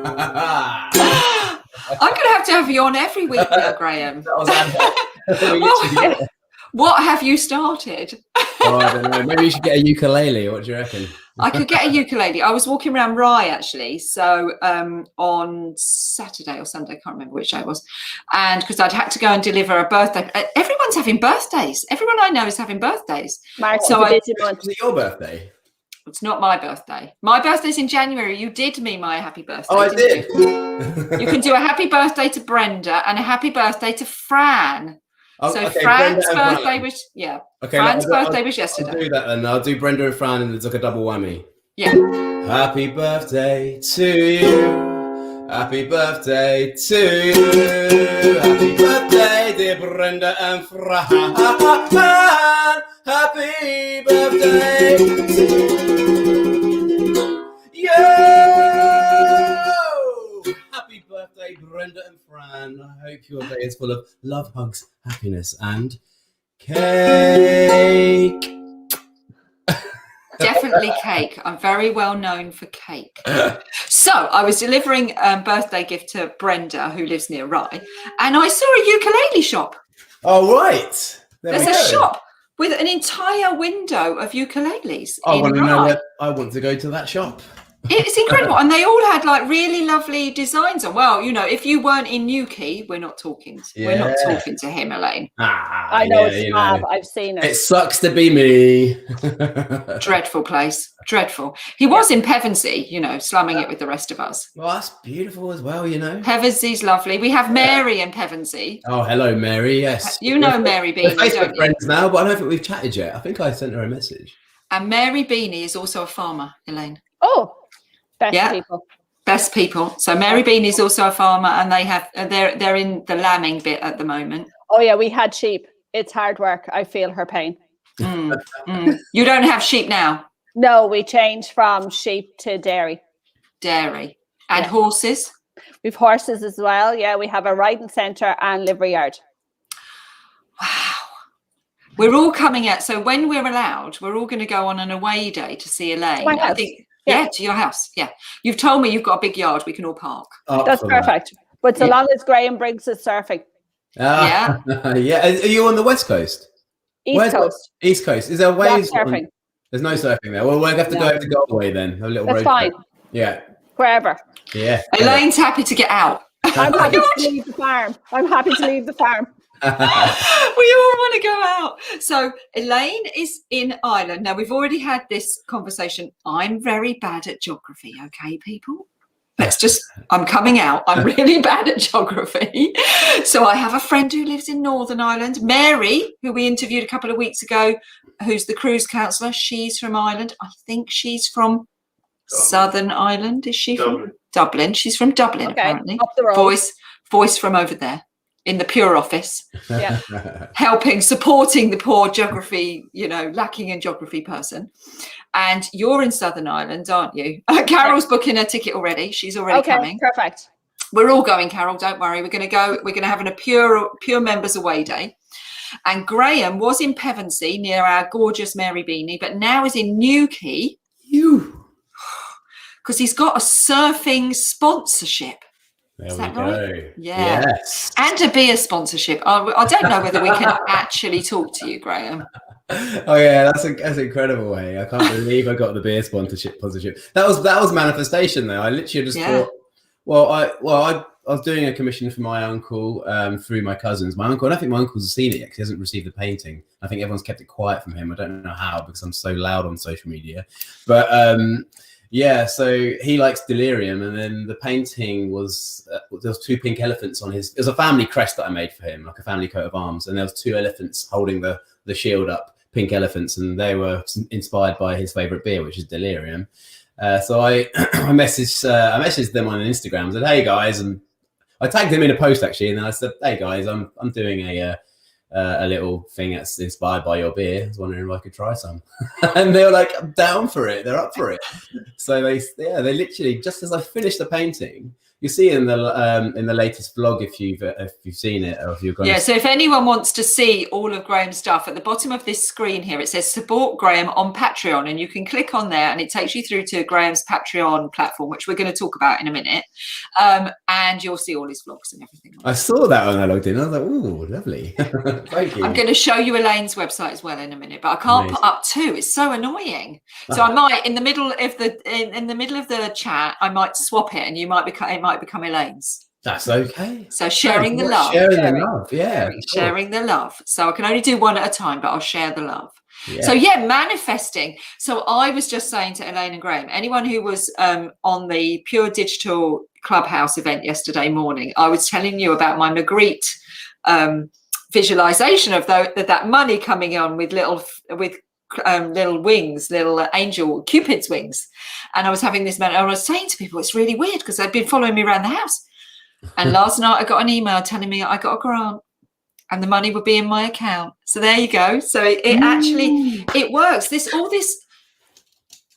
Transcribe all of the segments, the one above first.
I'm going to have you on every week now, Graham. What have you started? Oh, I don't know. Maybe you should get a ukulele. What do you reckon? I could get a ukulele. I was walking around Rye actually, so on Saturday or Sunday, I can't remember which day it was, and because I'd had to go and deliver a birthday. Everyone's having birthdays. Everyone I know is having birthdays. March, so is it your birthday? It's not my birthday. My birthday's in January. You did me my happy birthday. Oh, I did. You can do a happy birthday to Brenda and a happy birthday to Fran. Oh, so okay, Fran's birthday was Fran's birthday was yesterday. I'll do that then. I'll do Brenda and Fran, and it's like a double whammy. Yeah. Happy birthday to you. Happy birthday to you. Happy birthday, dear Brenda and Fran. Happy birthday to you. Happy birthday, Brenda and Fran. I hope your day is full of love, hugs, happiness, and cake. Definitely cake. I'm very well known for cake. So I was delivering a birthday gift to Brenda, who lives near Rye, and I saw a ukulele shop. Oh, right. There's a shop with an entire window of ukuleles. I want to know that. I want to go to that shop. It's incredible. And they all had like really lovely designs on. Well, you know, if you weren't in Newquay, we're not talking to him, Elaine. I know it's fab. I've seen it. It sucks to be me. Dreadful place. Dreadful. He was in Pevensey, you know, slumming it with the rest of us. Well, that's beautiful as well, you know. Pevensey's lovely. We have Mary in Pevensey. Oh, hello, Mary. Yes. You know Mary Beanie, we're Facebook friends now, but I don't think we've chatted yet. I think I sent her a message. And Mary Beanie is also a farmer, Elaine. Oh. Best people. So Mary Bean is also a farmer, and they have they're in the lambing bit at the moment. Oh yeah, we had sheep. It's hard work. I feel her pain. You don't have sheep now? No, we changed from sheep to dairy. Dairy and horses. We've horses as well. Yeah, we have a riding centre and livery yard. Wow. We're all coming out. So when we're allowed, we're all going to go on an away day to see Elaine. I think. Yeah, to your house. Yeah. You've told me you've got a big yard. We can all park. That's perfect. But so long as Graham brings us surfing. Yeah. Yeah. Are you on the West Coast? East Coast. East Coast. Is there waves? Surfing. There's no surfing there. Well, we'll have to go over to Galway then. A little road. That's fine. Yeah. Wherever. Yeah. Elaine's happy to get out. I'm happy to leave the farm. We all want to go out. So Elaine is in Ireland. Now, we've already had this conversation. I'm very bad at geography, okay, people? I'm coming out. I'm really bad at geography. So I have a friend who lives in Northern Ireland, Mary, who we interviewed a couple of weeks ago, who's the cruise counsellor. She's from Ireland. I think she's from Southern Ireland. Is she from Dublin? She's from Dublin, apparently. Up the road. Voice from over there. In the Pure office, yeah, supporting the poor geography, lacking in geography person. And you're in Southern Ireland, aren't you? Carol's booking a ticket already. She's already coming. Perfect. We're all going, Carol. Don't worry. We're going to go. We're going to have a pure members away day. And Graham was in Pevensey near our gorgeous Mary Beanie, but now is in Newquay. Because he's got a surfing sponsorship. There we go. Yeah. Yes. And a beer sponsorship. I don't know whether we can actually talk to you, Graham. Oh yeah, that's incredible. Way I can't believe I got the beer sponsorship. That was manifestation though. I literally just thought, I was doing a commission for my uncle through my cousins. My uncle, I don't think my uncle's seen it yet because he hasn't received the painting. I think everyone's kept it quiet from him. I don't know how because I'm so loud on social media. But yeah, so he likes delirium, and then the painting was there was two pink elephants on his. It was a family crest that I made for him, like a family coat of arms, and there was two elephants holding the shield up, pink elephants, and they were inspired by his favorite beer, which is delirium. So I messaged them on Instagram and said, "Hey guys," and I tagged them in a post actually, and then I said, "Hey guys, I'm doing a little thing that's inspired by your beer. I was wondering if I could try some." And they were like, "I'm down for it. They're up for it." So they literally, just as I finished the painting, you see in the latest vlog if you've seen it, or if you're going. Yeah. So if anyone wants to see all of Graham's stuff, at the bottom of this screen here it says support Graham on Patreon, and you can click on there, and it takes you through to Graham's Patreon platform, which we're going to talk about in a minute, and you'll see all his vlogs and everything. I saw that when I logged in. I was like, "Ooh, lovely!" Thank you. I'm going to show you Elaine's website as well in a minute, but I can't put up two. It's so annoying. So I might, in the middle of the chat, I might swap it, and it might become Elaine's. That's okay. So sharing the love. Sharing the love, yeah. Sharing the love. So I can only do one at a time, but I'll share the love. Yeah. So yeah, manifesting. So I was just saying to Elaine and Graham, anyone who was on the Pure Digital Clubhouse event yesterday morning, I was telling you about my Magritte visualization of that money coming on with little wings, little angel Cupid's wings. And I was having this I was saying to people, it's really weird because they've been following me around the house. And last night I got an email telling me I got a grant and the money would be in my account. So there you go. So it actually, it works. All this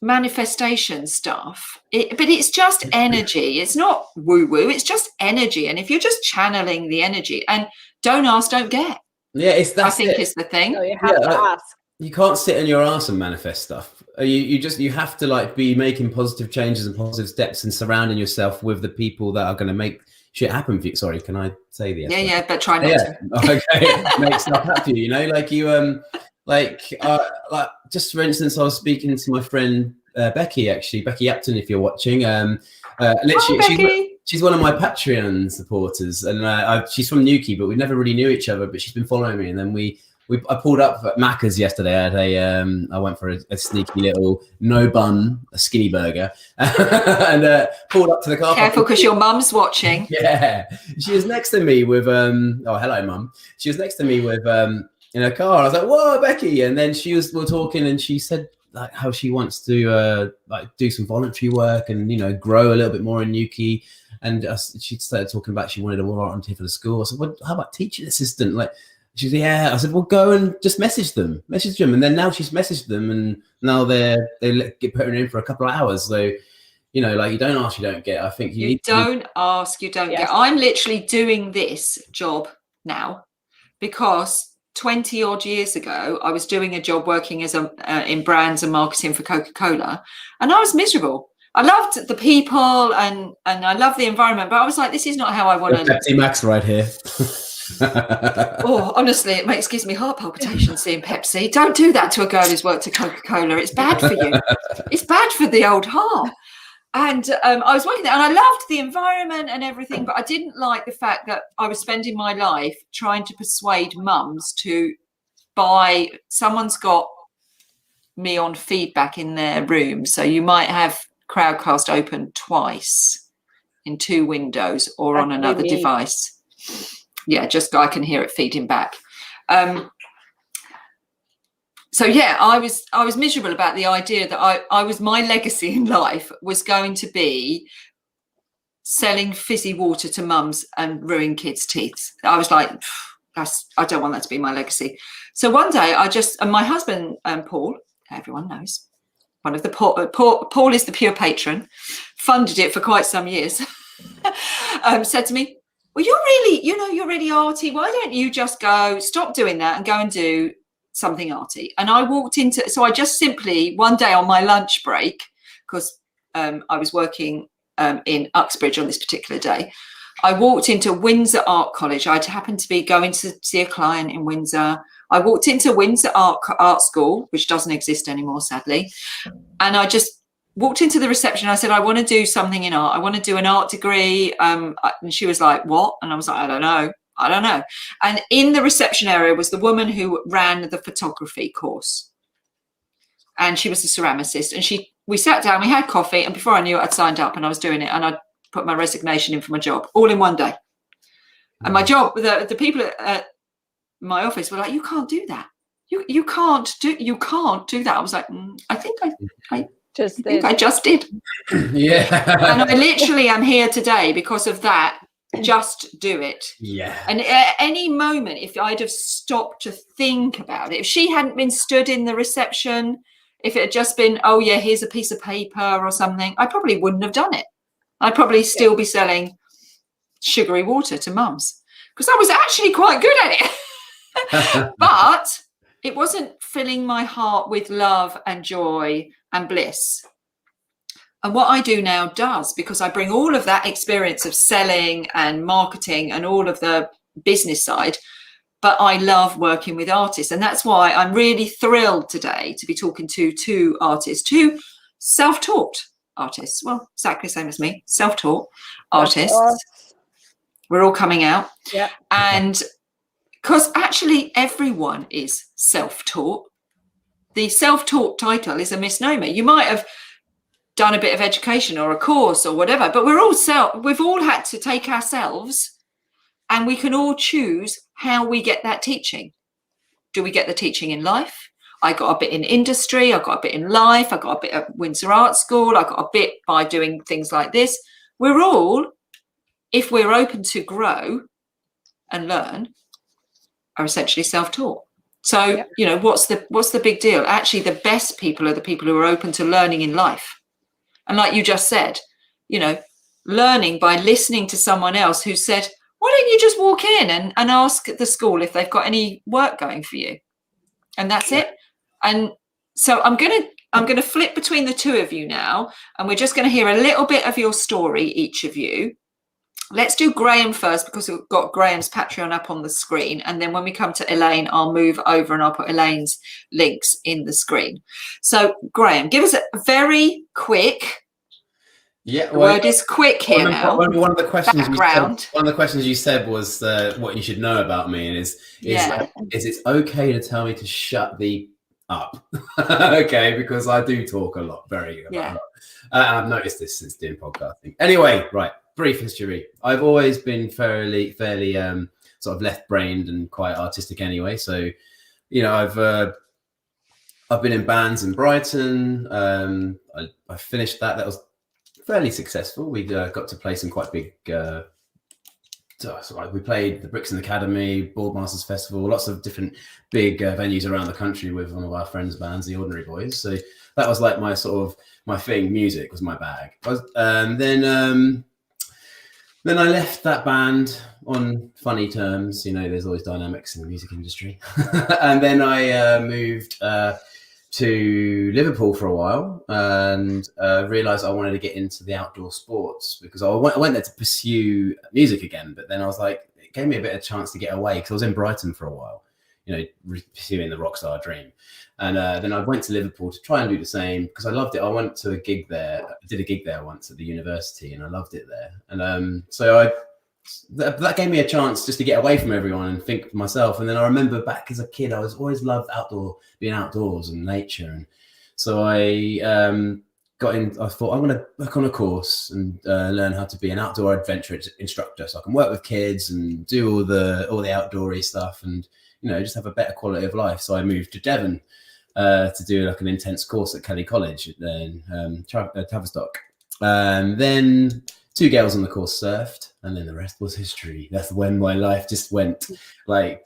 manifestation stuff, but it's just energy. It's not woo-woo. It's just energy. And if you're just channeling the energy, and don't ask, don't get. Yeah, I think is the thing. So you have to ask. You can't sit on your ass and manifest stuff. You have to like be making positive changes and positive steps and surrounding yourself with the people that are going to make shit happen for you. Sorry, can I say the Yeah, but try not to. Okay, make stuff happen for you. You know, like you like just for instance, I was speaking to my friend Becky Upton, if you're watching. Literally, she's one of my Patreon supporters, and she's from Newquay, but we never really knew each other. But she's been following me, and then I pulled up at Macca's yesterday. I went for a sneaky little no bun, a skinny burger, and pulled up to the car. Careful, because your mum's watching. Yeah, she was next to me with oh, hello, mum. She was next to me with in her car. I was like, whoa, Becky, and then we're talking, and she said like how she wants to like do some voluntary work and grow a little bit more in Newquay. And she started talking about she wanted a volunteer for the school. I said, well, how about teaching assistant? Like. She said, yeah. I said, well, go and just message them. And then now she's messaged them, and now they get put her in for a couple of hours. So, like you don't ask, you don't get. I think you don't ask, you don't get. I'm literally doing this job now because 20 odd years ago, I was doing a job working as in brands and marketing for Coca-Cola, and I was miserable. I loved the people and I love the environment, but I was like, this is not how I want to. Pepsi Max right here. Oh, honestly, it gives me heart palpitations seeing Pepsi. Don't do that to a girl who's worked at Coca-Cola. It's bad for you. It's bad for the old heart. And I was working there, and I loved the environment and everything, but I didn't like the fact that I was spending my life trying to persuade mums to buy. Someone's got me on feedback in their room, so you might have Crowdcast open twice in 2 windows or on another device. Yeah, just I can hear it feeding back. So yeah, I was miserable about the idea that I was, my legacy in life was going to be selling fizzy water to mums and ruin kids' teeth. I was like, I don't want that to be my legacy. So one day and my husband, Paul, everyone knows, one of the Paul is the pure patron, funded it for quite some years, said to me, well, you're really arty. Why don't you just stop doing that and go and do something arty? And I I just simply, one day on my lunch break, because I was working in Uxbridge on this particular day, I walked into Windsor Art College. I'd happened to be going to see a client in Windsor. I walked into Windsor Art School, which doesn't exist anymore, sadly. And I just walked into the reception. I said, I want to do something in art. I want to do an art degree. And she was like, what? And I was like, I don't know. And in the reception area was the woman who ran the photography course. And she was a ceramicist. And we sat down, we had coffee. And before I knew it, I'd signed up and I was doing it. And I put my resignation in for my job all in one day. And my job, the people at my office were like, you can't do that. You can't do that. I was like, I think I just did. Yeah. And I literally am here today because of that. Just do it. Yeah. And at any moment, if I'd have stopped to think about it, if she hadn't been stood in the reception, if it had just been, oh yeah, here's a piece of paper or something, I probably wouldn't have done it. I'd probably still be selling sugary water to mums because I was actually quite good at it. But it wasn't filling my heart with love and joy and bliss. And what I do now does, because I bring all of that experience of selling and marketing and all of the business side, but I love working with artists. And that's why I'm really thrilled today to be talking to two artists, two self-taught artists. Well, exactly the same as me, self-taught artists. We're all coming out. Yeah. And because actually everyone is self-taught. The self-taught title is a misnomer. You might have done a bit of education or a course or whatever, but we've all had to take ourselves, and we can all choose how we get that teaching. Do we get the teaching in life? I got a bit in industry, I got a bit in life, I got a bit at Windsor Art School, I got a bit by doing things like this. We're all, if we're open to grow and learn, are essentially self-taught. So, you know, what's the big deal? Actually, the best people are the people who are open to learning in life. And like you just said, you know, learning by listening to someone else who said, why don't you just walk in and ask the school if they've got any work going for you? And that's it. And so I'm gonna flip between the two of you now, and we're just going to hear a little bit of your story, each of you. Let's do Graham first, because we've got Graham's Patreon up on the screen. And then when we come to Elaine, I'll move over and I'll put Elaine's links in the screen. So Graham, give us a very quick, the word is quick here now. One of the questions you said was what you should know about me, and is it's okay to tell me to shut the up? Okay, because I do talk a lot, I've noticed this since doing podcasting. Anyway, right. Brief history. I've always been fairly sort of left-brained and quite artistic anyway. So, you know, I've been in bands in Brighton. I finished that. That was fairly successful. We got to play some quite big. We played the Brixton Academy, Boardmasters Festival, lots of different big venues around the country with one of our friends' bands, the Ordinary Boys. So that was like my thing. Music was my bag. Then I left that band on funny terms. You know, there's always dynamics in the music industry. And then I moved to Liverpool for a while and realised I wanted to get into the outdoor sports, because I went there to pursue music again. But then I was like, it gave me a bit of a chance to get away, because I was in Brighton for a while, you know, pursuing the rock star dream. And then I went to Liverpool to try and do the same, because I loved it. I went to a gig there. I did a gig there once at the university, and I loved it there. And so that gave me a chance just to get away from everyone and think for myself. And then I remember back as a kid, I always loved being outdoors and nature. And so I thought, I'm going to book on a course and learn how to be an outdoor adventure instructor, so I can work with kids and do all the outdoorsy stuff, and, you know, just have a better quality of life. So I moved to Devon to do like an intense course at Kelly College, then Tavistock. Then 2 girls on the course surfed, and then the rest was history. That's when my life just went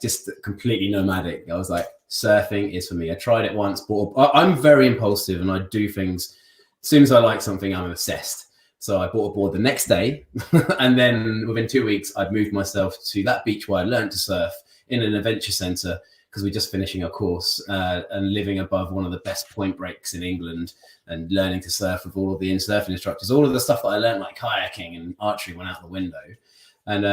just completely nomadic. I was like, surfing is for me. I tried it once, I'm very impulsive, and I do things. As soon as I like something, I'm obsessed. So I bought a board the next day, and then within 2 weeks, I'd moved myself to that beach where I learned to surf in an adventure centre, because we're just finishing a course and living above one of the best point breaks in England, and learning to surf with all of the surfing instructors. All of the stuff that I learned, like kayaking and archery, went out the window. And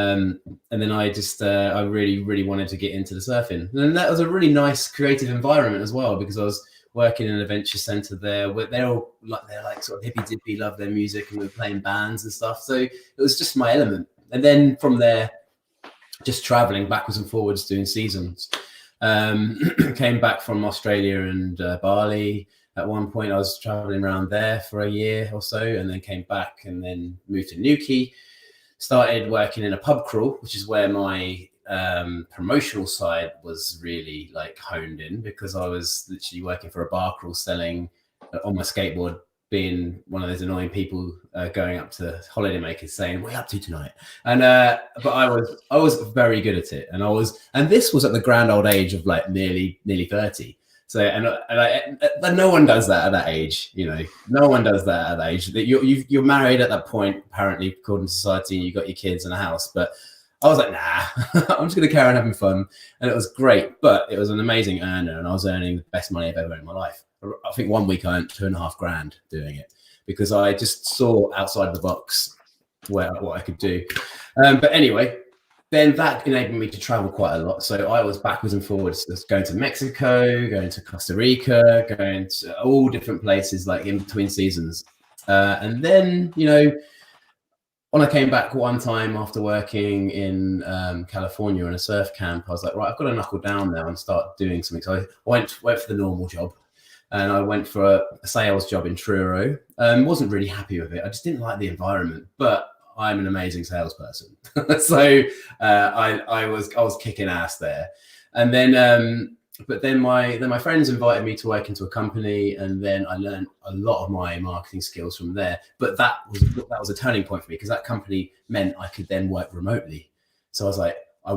then I just I really wanted to get into the surfing. And that was a really nice creative environment as well, because I was working in an adventure centre there, where they're like sort of hippy dippy, love their music, and we were playing bands and stuff. So it was just my element. And then from there, just traveling backwards and forwards, doing seasons. Came back from Australia and Bali. At one point I was traveling around there for a year or so, and then came back and then moved to Newquay, started working in a pub crawl, which is where my promotional side was really like honed in, because I was literally working for a bar crawl, selling on my skateboard, being one of those annoying people going up to holidaymakers saying, "What are you up to tonight?" And but I was very good at it, and this was at the grand old age of like nearly 30. So, and no one does that at that age, you know. No one does that at that age. You're married at that point, apparently, according to society, and you've got your kids and a house. But I was like, nah, I'm just going to carry on having fun. And it was great, but it was an amazing earner, and I was earning the best money I've ever earned in my life. I think 1 week I earned $2,500 doing it because I just saw outside the box what I could do. But anyway, then that enabled me to travel quite a lot. So I was backwards and forwards, just going to Mexico, going to Costa Rica, going to all different places, like in between seasons. And then, you know, when I came back one time after working in California in a surf camp, I was like, right, I've got to knuckle down now and start doing something. So I went for the normal job, and I went for a sales job in Truro. Wasn't really happy with it. I just didn't like the environment, but I'm an amazing salesperson. So I was kicking ass there. And then, but then my friends invited me to work into a company, and then I learned a lot of my marketing skills from there. But that was a turning point for me, because that company meant I could then work remotely. So I was like, I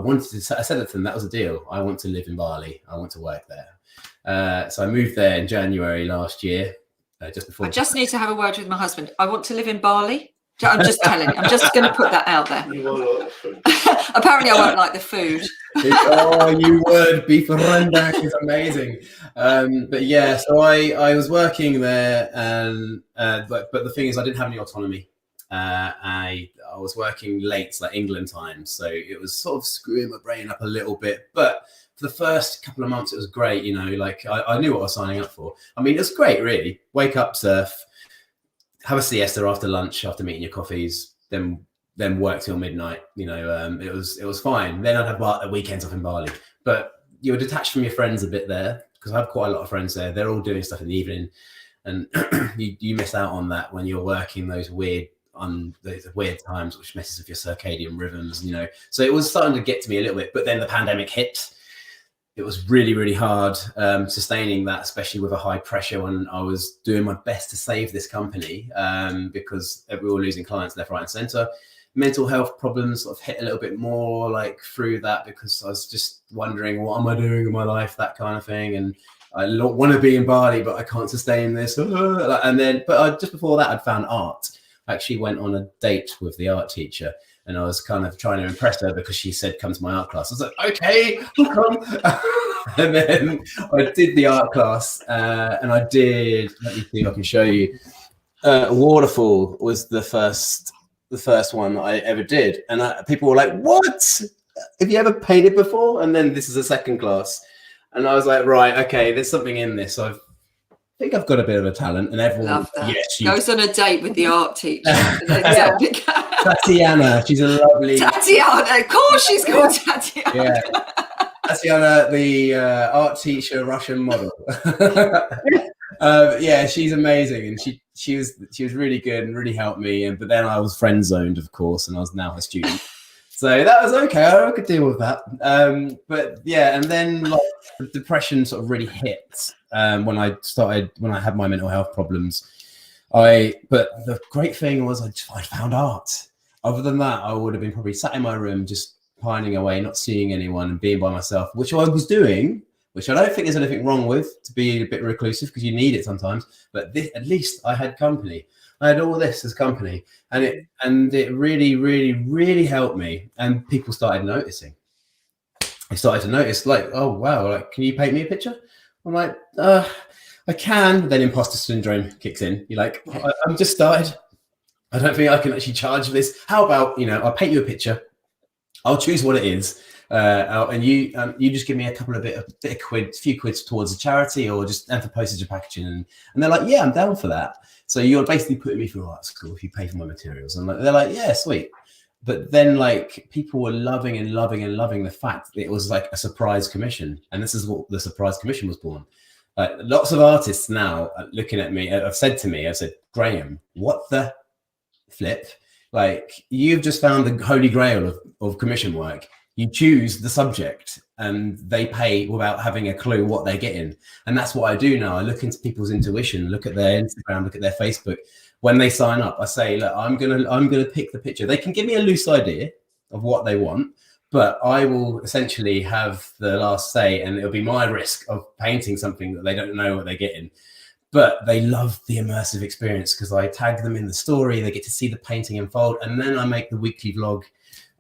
said it to them, that was a deal. I want to live in Bali. I want to work there. So I moved there in January last year, just before. I just need to have a word with my husband. I want to live in Bali. I'm just telling you. I'm just going to put that out there. Apparently, I won't like the food. You would. Beef rendang is amazing. But yeah, so I was working there, and but the thing is, I didn't have any autonomy. I was working late, like England time, so it was sort of screwing my brain up a little bit. But for the first couple of months, it was great. You know, like I knew what I was signing up for. I mean, it was great, really. Wake up, surf, have a siesta after lunch, after meeting your coffees, then work till midnight. You know, it was fine. Then I'd have weekends off in Bali. But you were detached from your friends a bit there, because I have quite a lot of friends there. They're all doing stuff in the evening, and you miss out on that when you're working those weird times, which messes with your circadian rhythms. You know, so it was starting to get to me a little bit. But then the pandemic hit. It was really, really hard sustaining that, especially with a high pressure when I was doing my best to save this company, because we were losing clients left, right, and center. Mental health problems sort of hit a little bit more like through that, because I was just wondering, what am I doing in my life, that kind of thing. And I want to be in Bali, but I can't sustain this. And then, just before that, I'd found art. I actually went on a date with the art teacher, and I was kind of trying to impress her because she said, come to my art class. I was like, okay, I'll come. And then I did the art class, and I did, let me see if I can show you. Waterfall was the first one that I ever did. And people were like, what? Have you ever painted before? And then this is a second class. And I was like, right, okay, there's something in this. I think I've got a bit of a talent. And everyone love that. Yes, goes on a date with the art teacher. Tatiana, she's a lovely Tatiana. Of course, she's called Tatiana. Yeah, Tatiana, the art teacher, Russian model. Yeah, she's amazing, and she was really good and really helped me. But then I was friend zoned, of course, and I was now a student, so that was okay. I could deal with that. But yeah, and then like the depression sort of really hit when I had my mental health problems. But the great thing was I found art. Other than that, I would have been probably sat in my room just pining away, not seeing anyone and being by myself, which I was doing, which I don't think there's anything wrong with, to be a bit reclusive, because you need it sometimes. But at least I had company. I had all this as company, and it really, really, really helped me. And people started noticing. I started to notice, like, oh wow, like, can you paint me a picture? I'm like, I can. Then imposter syndrome kicks in. You're like, I'm just started. I don't think I can actually charge this. How about, I'll paint you a picture. I'll choose what it is, and you just give me a couple of few quids towards a charity, or just for postage and packaging, and they're like, yeah, I'm down for that. So you're basically putting me through art school if you pay for my materials, and they're like, yeah, sweet. But then like people were loving and loving and loving the fact that it was like a surprise commission, and this is what the surprise commission was born. Lots of artists now looking at me have said to me, Graham, what the flip? Like, you've just found the holy grail of commission work. You choose the subject and they pay without having a clue what they're getting. And that's what I do now. I look into people's intuition, look at their Instagram, look at their Facebook. When they sign up, I say, look, I'm gonna pick the picture. They can give me a loose idea of what they want, but I will essentially have the last say, and it'll be my risk of painting something that they don't know what they're getting. But they love the immersive experience because I tag them in the story. They get to see the painting unfold, and then I make the weekly vlog,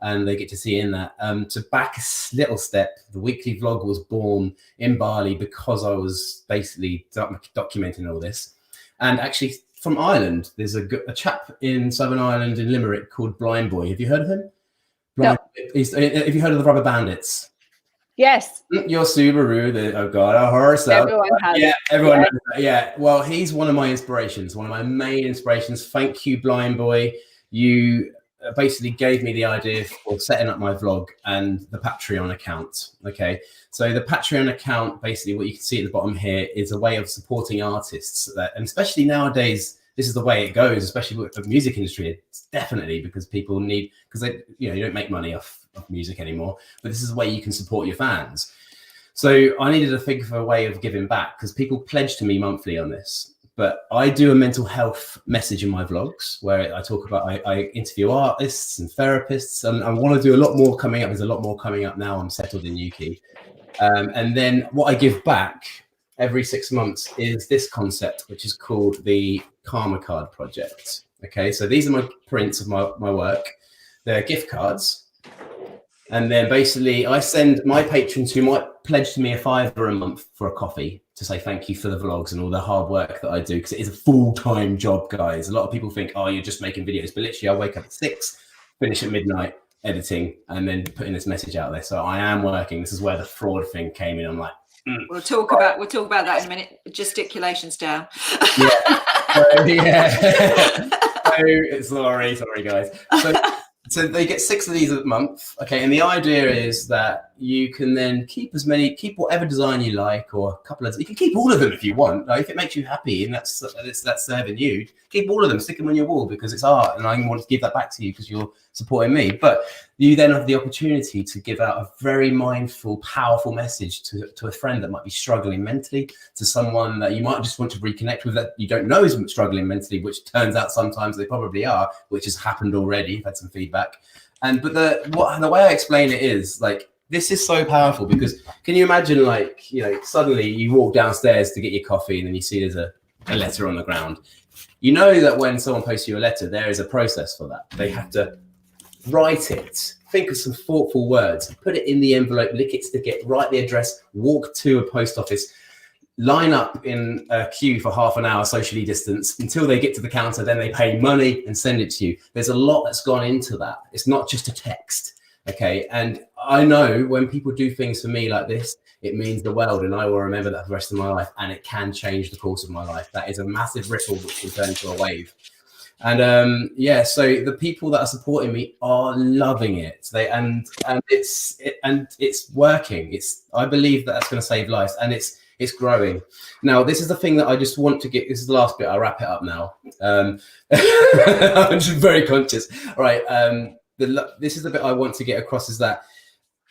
and they get to see in that. To back a little step, the weekly vlog was born in Bali because I was basically documenting all this. And actually, from Ireland, there's a chap in Southern Ireland in Limerick called Blind Boy. Have you heard of him? No. Have you heard of the Rubber Bandits? Yes. Your Subaru, I've got a horse. Everyone has. Yeah, everyone knows that. Yeah. Well, he's one of my inspirations, one of my main inspirations. Thank you, Blind Boy. You basically gave me the idea for setting up my vlog and the Patreon account. Okay. So the Patreon account, basically what you can see at the bottom here, is a way of supporting artists and especially nowadays, this is the way it goes, especially with the music industry. It's definitely because people need, because they, you don't make money off music anymore, but this is a way you can support your fans. So I needed to think of a way of giving back because people pledge to me monthly on this. But I do a mental health message in my vlogs where I talk about, I interview artists and therapists, and I want to do a lot more coming up. There's a lot more coming up now. I'm settled in UK. And then what I give back every 6 months is this concept, which is called the Karma Card Project. Okay, so these are my prints of my work. They're gift cards. And then basically I send my patrons who might pledge to me a $5 a month for a coffee to say thank you for the vlogs and all the hard work that I do, because it is a full-time job, guys. A lot of people think, oh, you're just making videos, but literally I wake up at 6, finish at midnight editing, and then putting this message out there. So I am working. This is where the fraud thing came in. I'm like, We'll talk about that in a minute. Gesticulations down. Sorry guys. So they get 6 of these a month. Okay. And the idea is that you can then keep whatever design you like, or a couple of, you can keep all of them if you want. Like, if it makes you happy and that's serving you, keep all of them, stick them on your wall because it's art and I want to give that back to you because you're supporting me. But you then have the opportunity to give out a very mindful, powerful message to a friend that might be struggling mentally, to someone that you might just want to reconnect with that you don't know is struggling mentally, which turns out sometimes they probably are, which has happened already. I've had some feedback. But the way I explain it is like, this is so powerful because can you imagine, like, suddenly you walk downstairs to get your coffee and then you see there's a letter on the ground. You know that when someone posts you a letter, there is a process for that. They have to write it, think of some thoughtful words, put it in the envelope, lick it, stick it, write the address, walk to a post office, line up in a queue for half an hour, socially distanced, until they get to the counter, then they pay money and send it to you. There's a lot that's gone into that. It's not just a text. Okay. And I know when people do things for me like this, it means the world, and I will remember that for the rest of my life, and it can change the course of my life. That is a massive ripple which can turn into a wave. And so the people that are supporting me are loving it. It's working. I believe that's going to save lives, and it's growing. Now, this is the thing that I just want to get. This is the last bit. I'll wrap it up now. I'm just very conscious. All right. This is the bit I want to get across, is that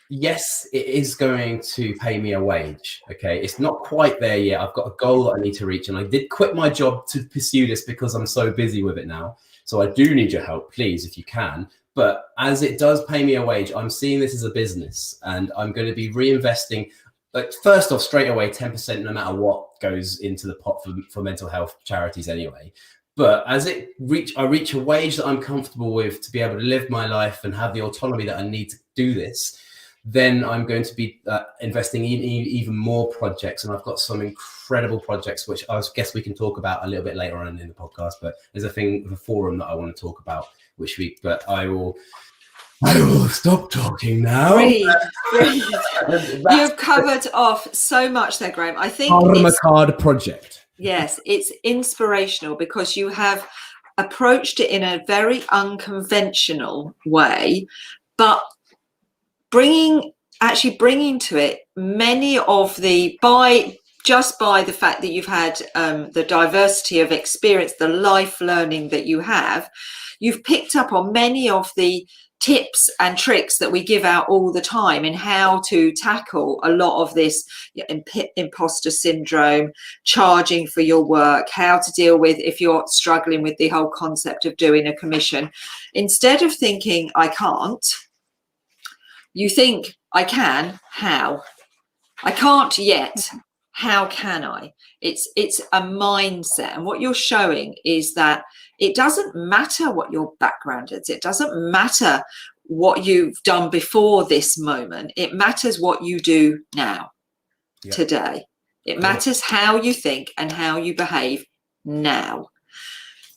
yes, it is going to pay me a wage. Okay. It's not quite there yet. I've got a goal that I need to reach, and I did quit my job to pursue this because I'm so busy with it now. So I do need your help, please, if you can. But as it does pay me a wage, I'm seeing this as a business, and I'm going to be reinvesting. Like, first off, straight away, 10% no matter what goes into the pot for mental health charities anyway. But as I reach a wage that I'm comfortable with to be able to live my life and have the autonomy that I need to do this, then I'm going to be investing in even more projects. And I've got some incredible projects, which I guess we can talk about a little bit later on in the podcast. But there's a forum that I want to talk about, but I will stop talking now. Breathe. You've covered off so much there, Graham. I think Karma Card Project. Yes, it's inspirational because you have approached it in a very unconventional way, but bringing to it many of by the fact that you've had the diversity of experience, the life learning that you've picked up on many of the tips and tricks that we give out all the time in how to tackle a lot of this imposter syndrome, charging for your work, how to deal with if you're struggling with the whole concept of doing a commission. Instead of thinking, I can't, You think, I can, how? I can't yet. How can I? It's a mindset. And what you're showing is that it doesn't matter what your background is. It doesn't matter what you've done before this moment. It matters what you do now, today. It matters how you think and how you behave now.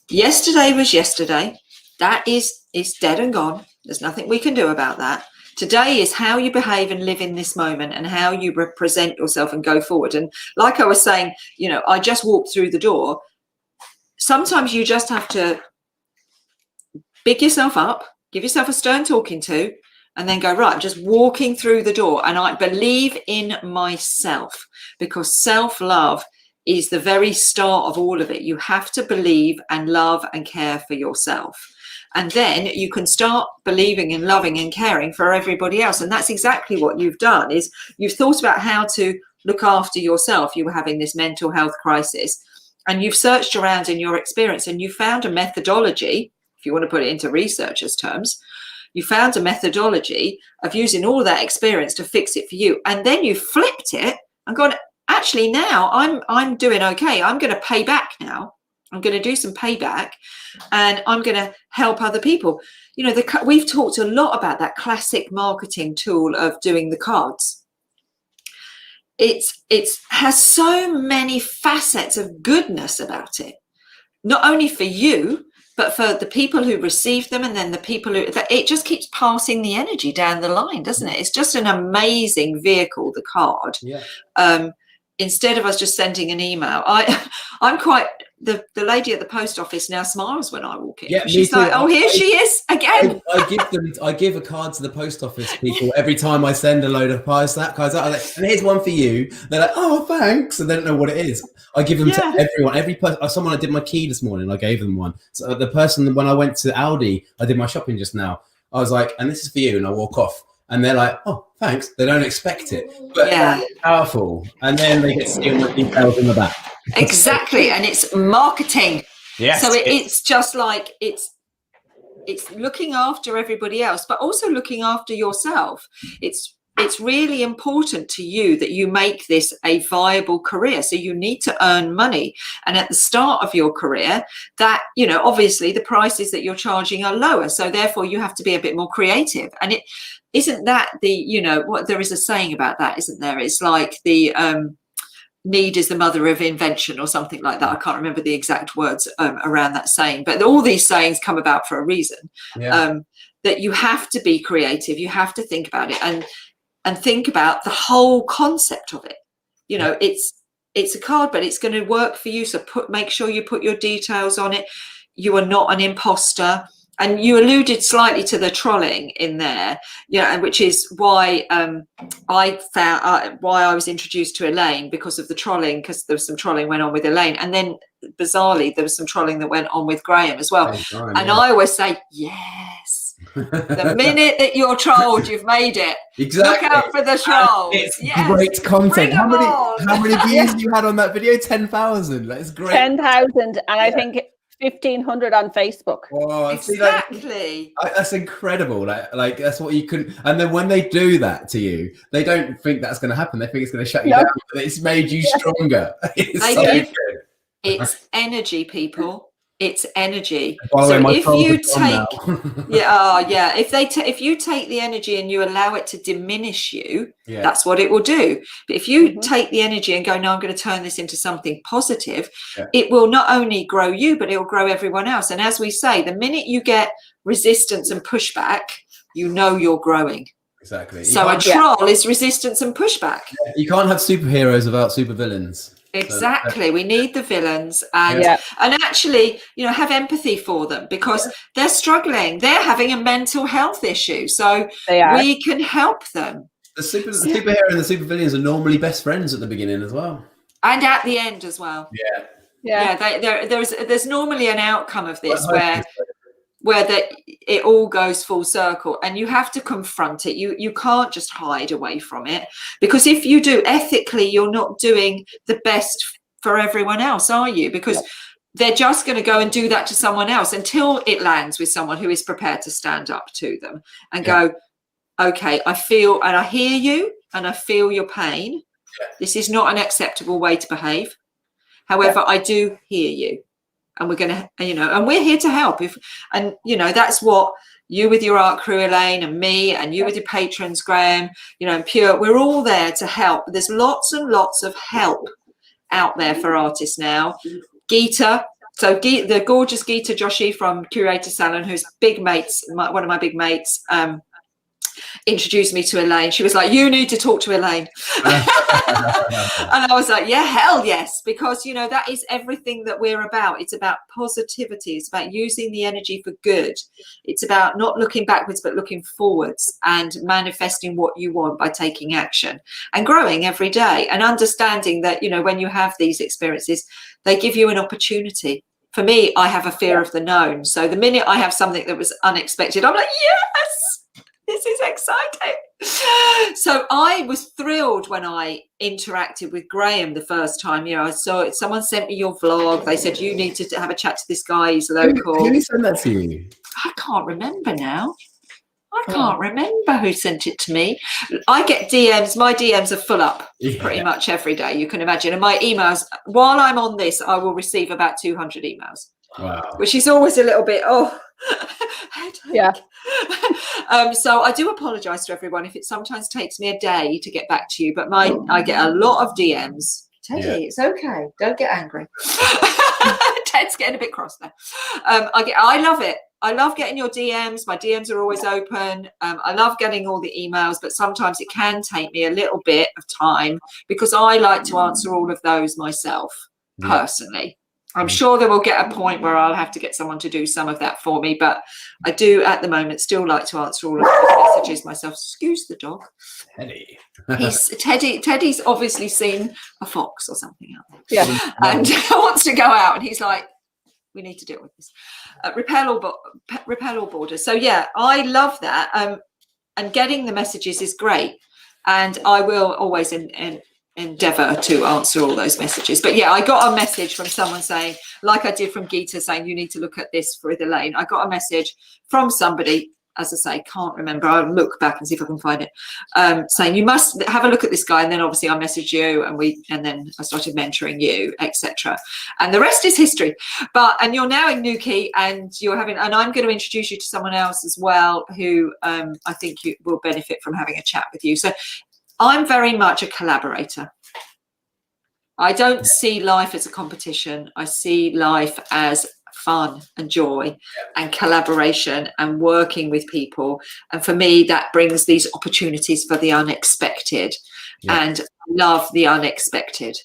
Yesterday was yesterday. That is dead and gone. There's nothing we can do about that. Today is how you behave and live in this moment and how you represent yourself and go forward. And like I was saying, I just walked through the door. Sometimes you just have to big yourself up, give yourself a stern talking to, and then go, right, I'm just walking through the door. And I believe in myself, because self-love is the very start of all of it. You have to believe and love and care for yourself. And then you can start believing and loving and caring for everybody else. And that's exactly what you've done, is you've thought about how to look after yourself. You were having this mental health crisis, and you've searched around in your experience, and you found a methodology, if you want to put it into researchers' terms, you found a methodology of using all that experience to fix it for you. And then you flipped it and gone, actually, now I'm doing okay. I'm going to pay back now. I'm going to do some payback, and I'm going to help other people. We've talked a lot about that classic marketing tool of doing the cards. It has so many facets of goodness about it, not only for you, but for the people who receive them, and then the people it just keeps passing the energy down the line, doesn't it? It's just an amazing vehicle, the card. Yeah. Instead of us just sending an email, I'm quite the lady at the post office now smiles when I walk in. Yeah, she's like, oh, here she is again. I give a card to the post office people every time I send a load of cards out. I'm like, and here's one for you. They're like, oh, thanks, and they don't know what it is. I give them to everyone. Every person. Someone, I did my key this morning. I gave them one. So the person, when I went to Aldi, I did my shopping just now. I was like, and this is for you, and I walk off. And they're like, oh, thanks. They don't expect it. But it's powerful. And then they get to see all the details in the back. Exactly. And it's marketing. Yes. So it's just like, it's looking after everybody else, but also looking after yourself. It's really important to you that you make this a viable career. So you need to earn money. And at the start of your career, that, obviously the prices that you're charging are lower. So therefore you have to be a bit more creative. And it isn't that what there is a saying about that, isn't there? It's like the need is the mother of invention or something like that. I can't remember the exact words around that saying, but all these sayings come about for a reason. That you have to be creative. You have to think about it and think about the whole concept of it. It's a card, but it's going to work for you. So make sure you put your details on it. You are not an imposter. And you alluded slightly to the trolling in there, which is why I found why I was introduced to Elaine, because of the trolling, because there was some trolling went on with Elaine, and then bizarrely there was some trolling that went on with Graham as well. I always say, yes, the minute that you're trolled, you've made it. Exactly. Look out for the trolls. It's great content. How many views you had on that video? 10,000. That's great. 10,000, and I think 1,500 on Facebook. Oh, exactly. That's incredible. Like that's what you couldn't. And then when they do that to you, they don't think that's going to happen. They think it's going to shut you down. But it's made you stronger. It's energy, people. It's energy. So if you take, if you take the energy and you allow it to diminish you, that's what it will do. But if you take the energy and go, no, I'm going to turn this into something positive, it will not only grow you, but it will grow everyone else. And as we say, the minute you get resistance and pushback, you're growing. Exactly. So a troll is resistance and pushback. You can't have superheroes without supervillains. Exactly. We need the villains and actually, have empathy for them, because they're struggling. They're having a mental health issue. So we can help them. The superhero and the supervillains are normally best friends at the beginning as well. And at the end as well. There's normally an outcome of this where it all goes full circle, and you have to confront it. You can't just hide away from it, because if you do, ethically, you're not doing the best for everyone else, are you? Because they're just going to go and do that to someone else until it lands with someone who is prepared to stand up to them and go, okay, I feel and I hear you and I feel your pain. This is not an acceptable way to behave. However, I do hear you, and we're going to, and we're here to help. That's what you with your art crew, Elaine, and me, and you with your patrons, Graham, and Pure, we're all there to help. There's lots and lots of help out there for artists now. Geeta, the gorgeous Geeta Joshi from Curator Salon, who's one of my big mates, introduced me to Elaine. She was like, you need to talk to Elaine. And I was like, yeah, hell yes, because that is everything that we're about. It's about positivity. It's about using the energy for good. It's about not looking backwards but looking forwards and manifesting what you want by taking action and growing every day and understanding that when you have these experiences, they give you an opportunity. For me, I have a fear of the known, so the minute I have something that was unexpected, I'm like, yes, this is exciting. So I was thrilled when I interacted with Graham the first time. I saw it. Someone sent me your vlog. They said, you need to have a chat to this guy. He's local. Who sent that to you? I can't remember now. I can't remember who sent it to me. I get DMs. My DMs are full up pretty much every day, you can imagine. And my emails, while I'm on this, I will receive about 200 emails. Wow. Which is always a little bit, yeah. So I do apologize to everyone if it sometimes takes me a day to get back to you, but I get a lot of DMs. Teddy, it's okay. Don't get angry. Ted's getting a bit cross there. I love it. I love getting your DMs. My DMs are always open. I love getting all the emails, but sometimes it can take me a little bit of time because I like to answer all of those myself personally. I'm sure there will get a point where I'll have to get someone to do some of that for me, but I do at the moment still like to answer all of those messages myself. Excuse the dog. Teddy. Teddy's obviously seen a fox or something out there. Yeah. And wants to go out, and he's like, we need to deal with this. Repel all borders. So yeah, I love that. And getting the messages is great. And I will always endeavour to answer all those messages. But yeah, I got a message from someone saying, like I did from Geeta, saying you need to look at this for Elaine. I got a message from somebody, as I say, can't remember. I'll look back and see if I can find it, saying you must have a look at this guy. And then obviously I messaged you, and then I started mentoring you, etc. And the rest is history. And you're now in Newquay, and I'm going to introduce you to someone else as well who I think you will benefit from having a chat with you. So I'm very much a collaborator. I don't see life as a competition. I see life as fun and joy and collaboration and working with people. And for me, that brings these opportunities for the unexpected. And I love the unexpected.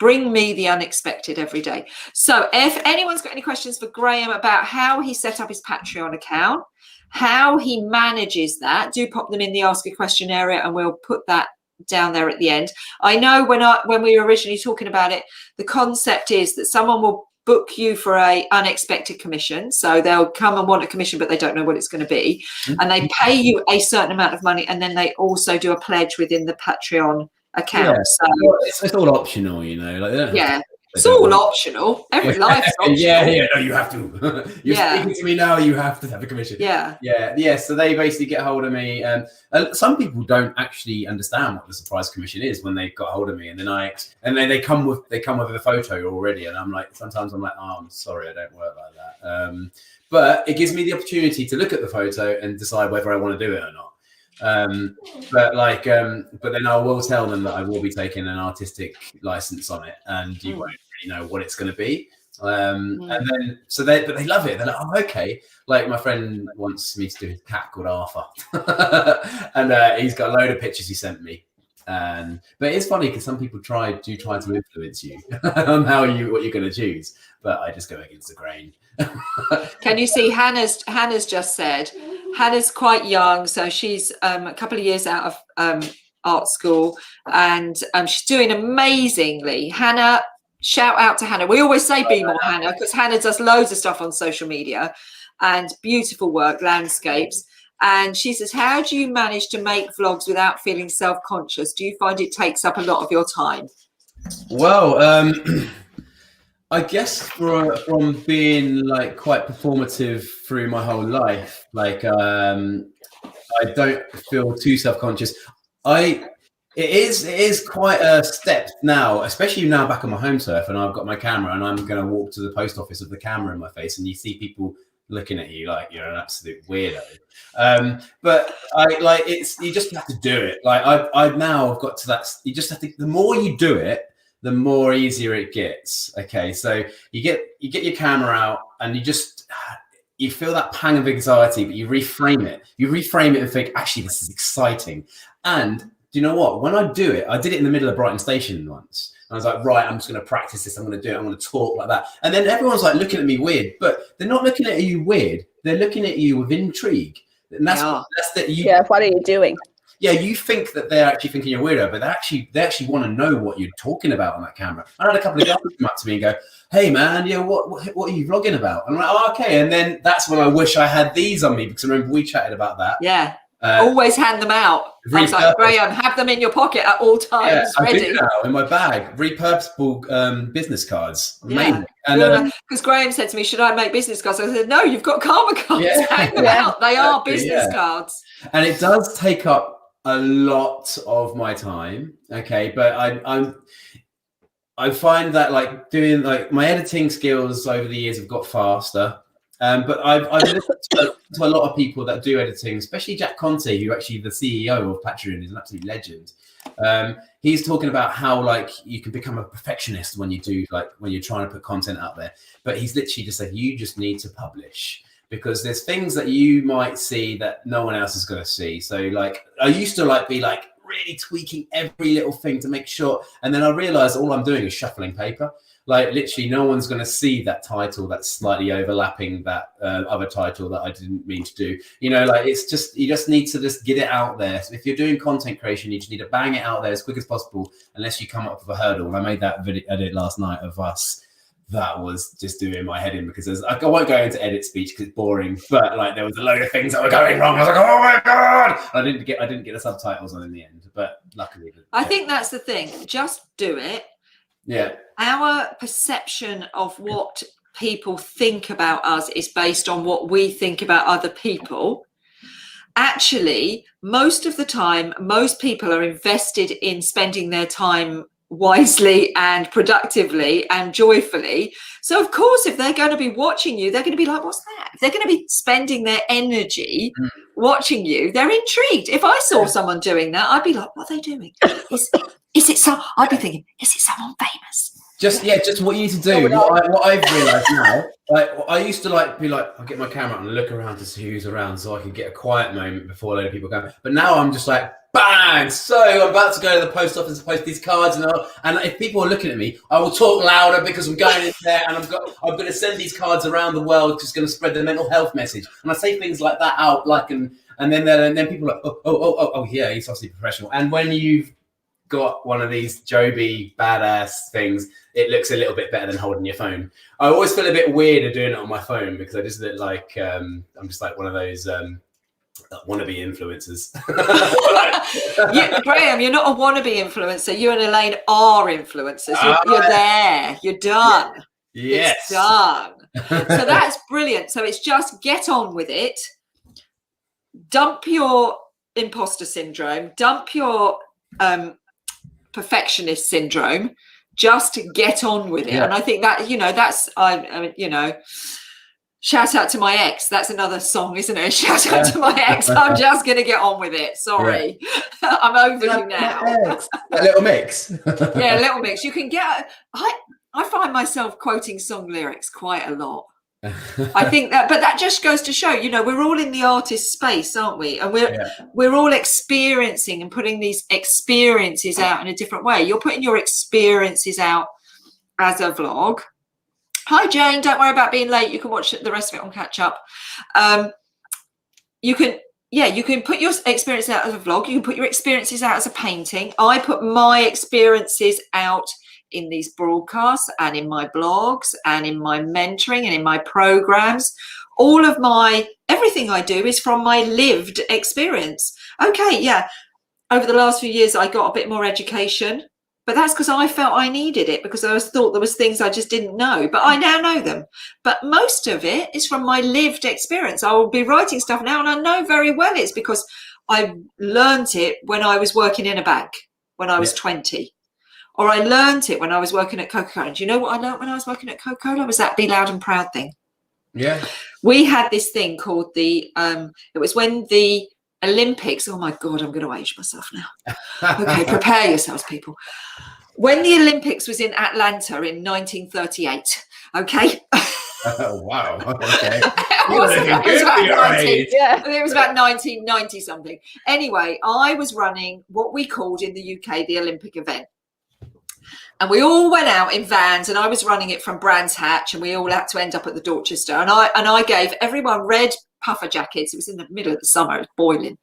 Bring me the unexpected every day. So if anyone's got any questions for Graham about how he set up his Patreon account, how he manages that, do pop them in the ask a question area, and we'll put that down there at the end. I know when we were originally talking about it, the concept is that someone will book you for a unexpected commission. So they'll come and want a commission, but they don't know what it's going to be. And they pay you a certain amount of money, and then they also do a pledge within the Patreon account. So it's all optional, Like they don't have to, it's all optional. Every life's optional. No, you have to. You're speaking to me now. You have to have a commission. Yeah. So they basically get hold of me, and some people don't actually understand what the surprise commission is when they've got hold of me, and then they come with a photo already, and sometimes I'm like, oh, I'm sorry, I don't work like that. But it gives me the opportunity to look at the photo and decide whether I want to do it or not. But then I will tell them that I will be taking an artistic license on it, and you won't really know what it's going to be. And then but they love it. They're like, oh, okay. Like my friend wants me to do his cat called Arthur, and he's got a load of pictures he sent me. But it's funny because some people try to influence you on what you're going to choose, but I just go against the grain. Can you see Hannah's just said? Hannah's quite young, so she's a couple of years out of art school, and she's doing amazingly. Hannah, shout out to Hannah. We always say be more Hannah, because Hannah does loads of stuff on social media and beautiful work, landscapes. And she says, how do you manage to make vlogs without feeling self-conscious? Do you find it takes up a lot of your time? Well, I guess from being like quite performative through my whole life, like I I don't feel too self-conscious. It is quite a step now, especially now back on my home turf, and I've got my camera, and I'm going to walk to the post office with the camera in my face, and you see people looking at you like you're an absolute weirdo. But you just have to do it. Like I've now got to that. You just have to. The more you do it, the more easier it gets. Okay, so you get your camera out, and you feel that pang of anxiety, but you reframe it. You reframe it and think, actually, this is exciting. And do you know what? When I do it, I did it in the middle of Brighton Station once. I was like, right, I'm just going to practice this. I'm going to do it. I'm going to talk like that. And then everyone's like looking at me weird, but they're not looking at you weird. They're looking at you with intrigue. And that's what are you doing? Yeah, you think that they're actually thinking you're weirdo, but they actually want to know what you're talking about on that camera. I had a couple of guys come up to me and go, "Hey man, yeah, what are you vlogging about?" I'm like, "Oh, okay." And then that's when I wish I had these on me, because I remember we chatted about that. Yeah. Always hand them out. I was like, Graham, have them in your pocket at all times, ready. I do now, in my bag, repurposable business cards. Amazing. And because Graham said to me, should I make business cards? I said, no, you've got karma cards. Hang them out. They are business cards. And it does take up a lot of my time. Okay, but I find that like doing like my editing skills over the years have got faster. But I've listened to a lot of people that do editing, especially Jack Conte, who actually the CEO of Patreon is an absolute legend. He's talking about how like you can become a perfectionist when you're trying to put content out there. But he's literally just said you just need to publish, because there's things that you might see that no one else is going to see. So like I used to be really tweaking every little thing to make sure, and then I realized all I'm doing is shuffling paper. Like literally no one's going to see that title that's slightly overlapping that other title that I didn't mean to do. You know, like it's just, you just need to just get it out there. So if you're doing content creation, you just need to bang it out there as quick as possible, unless you come up with a hurdle. And I made that edit last night of us. That was just doing my head in, because I won't go into edit speech because it's boring, but like there was a load of things that were going wrong. I was like, oh my God. I didn't get the subtitles on in the end, but luckily. I think that's the thing. Just do it. Yeah. Our perception of what people think about us is based on what we think about other people. Actually, most of the time, most people are invested in spending their time wisely and productively and joyfully. So of course, if they're going to be watching you, they're going to be like, what's that? If they're going to be spending their energy watching you, they're intrigued. If I saw someone doing that, I'd be like, what are they doing? Is it so? I'd be thinking, is it someone famous? Just what you need to do. What I've realised now, like I used to be like, I'll get my camera out and look around to see who's around, so I can get a quiet moment before a load of people come. But now I'm just like, bang! So I'm about to go to the post office to post these cards, and if people are looking at me, I will talk louder because I'm going in there, and I'm going to send these cards around the world, just going to spread the mental health message. And I say things like that out, and then people are like, oh, yeah, he's obviously professional. And when you've got one of these Joby badass things, it looks a little bit better than holding your phone. I always feel a bit weird at doing it on my phone, because I just look like I'm just like one of those wannabe influencers. Graham, you're not a wannabe influencer. You and Elaine are influencers. You're there. You're done. Yes. It's done. So that's brilliant. So it's just get on with it. Dump your imposter syndrome. Dump your perfectionist syndrome. Just get on with it. And I think that, that's I mean, shout out to my ex. That's another song, isn't it? Shout out to my ex. I'm just going to get on with it. Sorry. I'm over you now. A little mix. Yeah, a little mix. You can get, I find myself quoting song lyrics quite a lot. I think that, but that just goes to show, we're all in the artist space, aren't we? And we're all experiencing and putting these experiences out in a different way. You're putting your experiences out as a vlog. Hi, Jane. Don't worry about being late. You can watch the rest of it on catch up. You can put your experiences out as a vlog. You can put your experiences out as a painting. I put my experiences out in these broadcasts and in my blogs and in my mentoring and in my programs. Everything I do is from my lived experience. Okay, yeah. Over the last few years, I got a bit more education But that's because I felt I needed it, because I thought there was things I just didn't know, but I now know them. But most of it is from my lived experience. I will be writing stuff now, and I know very well it's because I learned it when I was working in a bank when I was 20. Or I learned it when I was working at Coca-Cola. Do you know what I learned when I was working at Coca-Cola? Was that be loud and proud thing. Yeah. We had this thing called it was when the Olympics, oh my God, I'm going to age myself now. Okay, prepare yourselves, people. When the Olympics was in Atlanta in 1938, okay? Wow, okay. It was about 1990 something. Anyway, I was running what we called in the UK the Olympic event. And we all went out in vans, and I was running it from Brands Hatch, and we all had to end up at the Dorchester. And I gave everyone red puffer jackets. It was in the middle of the summer, it was boiling.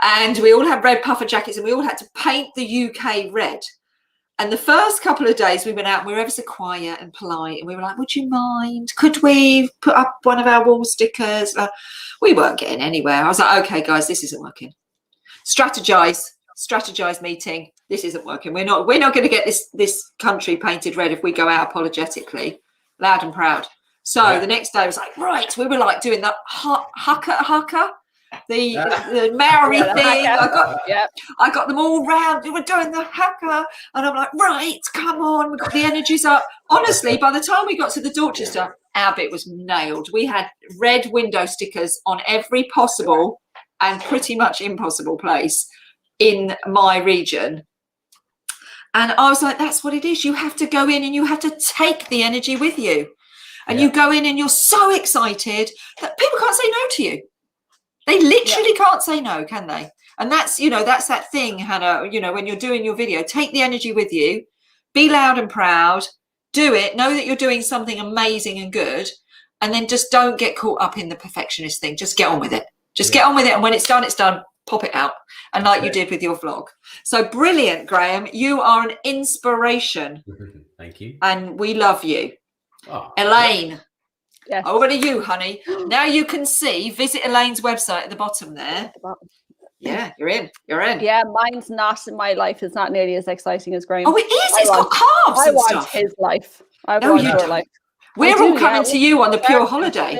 And we all had red puffer jackets, and we all had to paint the UK red. And the first couple of days we went out, and we were ever so quiet and polite. And we were like, would you mind? Could we put up one of our wall stickers? We weren't getting anywhere. I was like, okay, guys, this isn't working. Strategize meeting. This isn't working. We're not going to get this country painted red if we go out apologetically, loud and proud. So the next day I was like, right, we were like doing that haka, the Maori thing. I got them all round. We were doing the haka, and I'm like, right, come on, we got the energies up. Honestly, by the time we got to the Dorchester, our bit was nailed. We had red window stickers on every possible and pretty much impossible place in my region. And I was like, that's what it is. You have to go in and you have to take the energy with you. And you go in and you're so excited that people can't say no to you. They literally can't say no, can they? And that's, that's that thing, Hannah, when you're doing your video, take the energy with you, be loud and proud, do it, know that you're doing something amazing and good, and then just don't get caught up in the perfectionist thing. Just get on with it. Get on with it. And when it's done, pop it out. And like you did with your vlog. So brilliant, Graham. You are an inspiration. Thank you. And we love you. Oh, Elaine. Yes. Over to you, honey. Now you can visit Elaine's website at the bottom there. Yeah, you're in. Yeah, mine's not. My life is not nearly as exciting as Graham's. Oh, it is. It's got carbs and stuff. His life. I want your life. We're all coming to you on the pure holiday.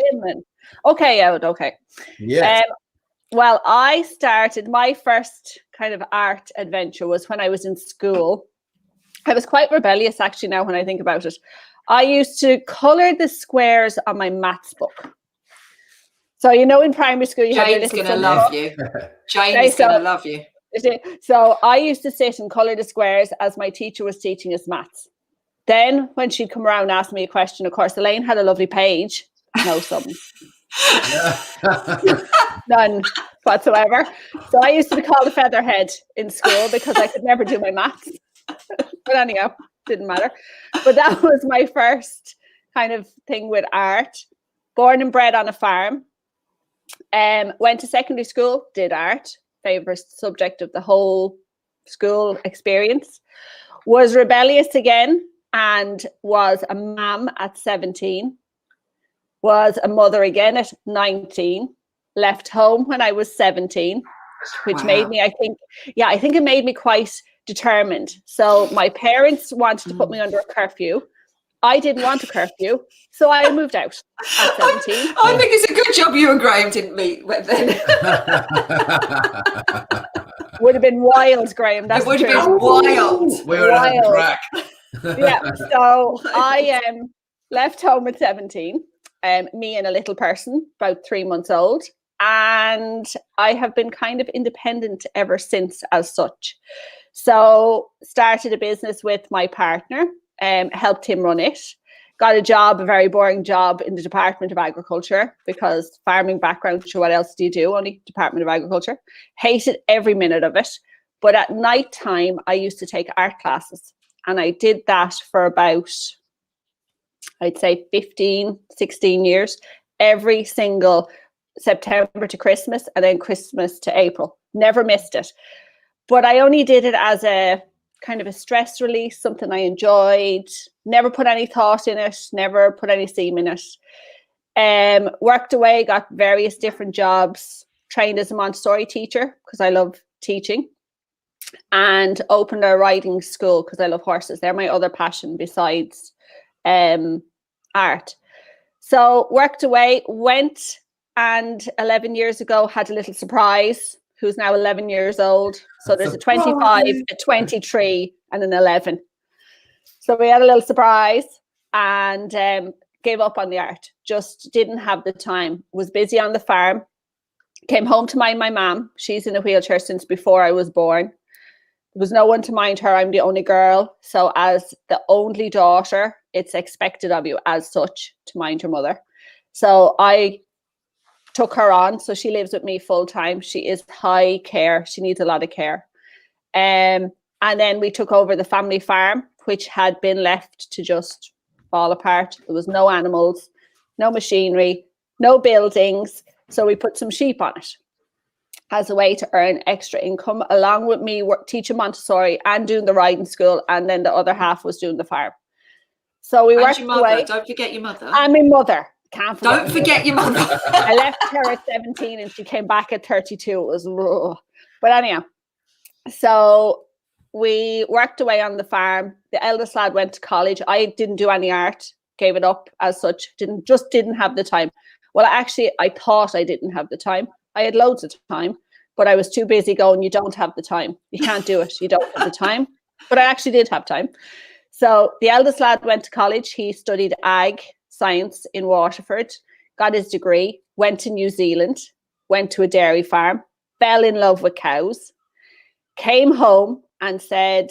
Okay, okay. Yeah. Well, I started my first kind of art adventure was when I was in school. I was quite rebellious, actually, now when I think about it. I used to colour the squares on my maths book. So, in primary school, you Jane's going to love you. Jane is going to love you. So I used to sit and colour the squares as my teacher was teaching us maths. Then when she'd come around and ask me a question, of course, Elaine had a lovely page. No, something. None whatsoever. So I used to be called a featherhead in school because I could never do my maths. But anyhow, didn't matter. But that was my first kind of thing with art. Born and bred on a farm. Went to secondary school, did art. Favorite subject of the whole school experience. Was rebellious again and was a mum at 17. Was a mother again at 19, left home when I was 17, which made me, I think it made me quite determined. So my parents wanted to put me under a curfew. I didn't want a curfew, so I moved out at 17. I think it's a good job you and Graham didn't meet then. Would have been wild, Graham. It would have been wild. We were on track. So I left home at 17. Me and a little person, about 3 months old. And I have been kind of independent ever since as such. So started a business with my partner, helped him run it. Got a job, a very boring job in the Department of Agriculture because farming background, so what else do you do? Only Department of Agriculture. Hated every minute of it. But at night time, I used to take art classes. And I did that for about, I'd say 15, 16 years, every single September to Christmas and then Christmas to April. Never missed it. But I only did it as a kind of a stress release, something I enjoyed, never put any thought in it, never put any seam in it. Worked away, got various different jobs, trained as a Montessori teacher because I love teaching. and opened a riding school because I love horses. They're my other passion besides art. So worked away, went, and 11 years ago had a little surprise, who's now 11 years old. So there's a 25, a 23, and an 11. So we had a little surprise and gave up on the art. Just didn't have the time. Was busy on the farm. Came home to mind my mum. She's in a wheelchair since before I was born. There was no one to mind her. I'm the only girl. So as the only daughter, it's expected of you as such to mind your mother. So I took her on. So she lives with me full time. She is high care. She needs a lot of care. And then we took over the family farm, which had been left to just fall apart. There was no animals, no machinery, no buildings. So we put some sheep on it as a way to earn extra income, along with me teaching Montessori and doing the riding school. And then the other half was doing the farm. So we worked away. Don't forget your mother. And my mother. Don't forget your mother. I left her at 17 and she came back at 32. It was, ugh. But anyhow, so we worked away on the farm. The eldest lad went to college. I didn't do any art, gave it up as such. Didn't have the time. Well, actually, I thought I didn't have the time. I had loads of time, but I was too busy going, you don't have the time. You can't do it. You don't have the time. But I actually did have time. So the eldest lad went to college. He studied ag science in Waterford, got his degree, went to New Zealand, went to a dairy farm, fell in love with cows, came home and said,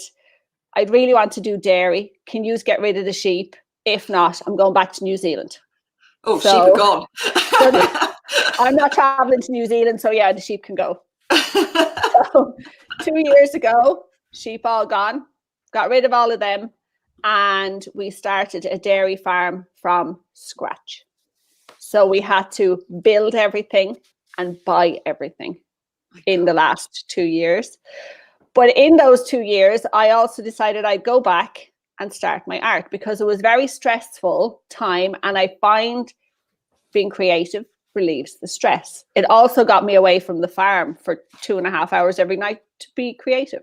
I'd really want to do dairy. Can you get rid of the sheep? If not, I'm going back to New Zealand. Oh, sheep are gone. I'm not traveling to New Zealand, so yeah, the sheep can go. So 2 years ago, sheep all gone, got rid of all of them, and we started a dairy farm from scratch. So we had to build everything and buy everything in the last 2 years. But in those 2 years, I also decided I'd go back and start my art because it was very stressful time. And I find being creative relieves the stress. It also got me away from the farm for 2.5 hours every night to be creative.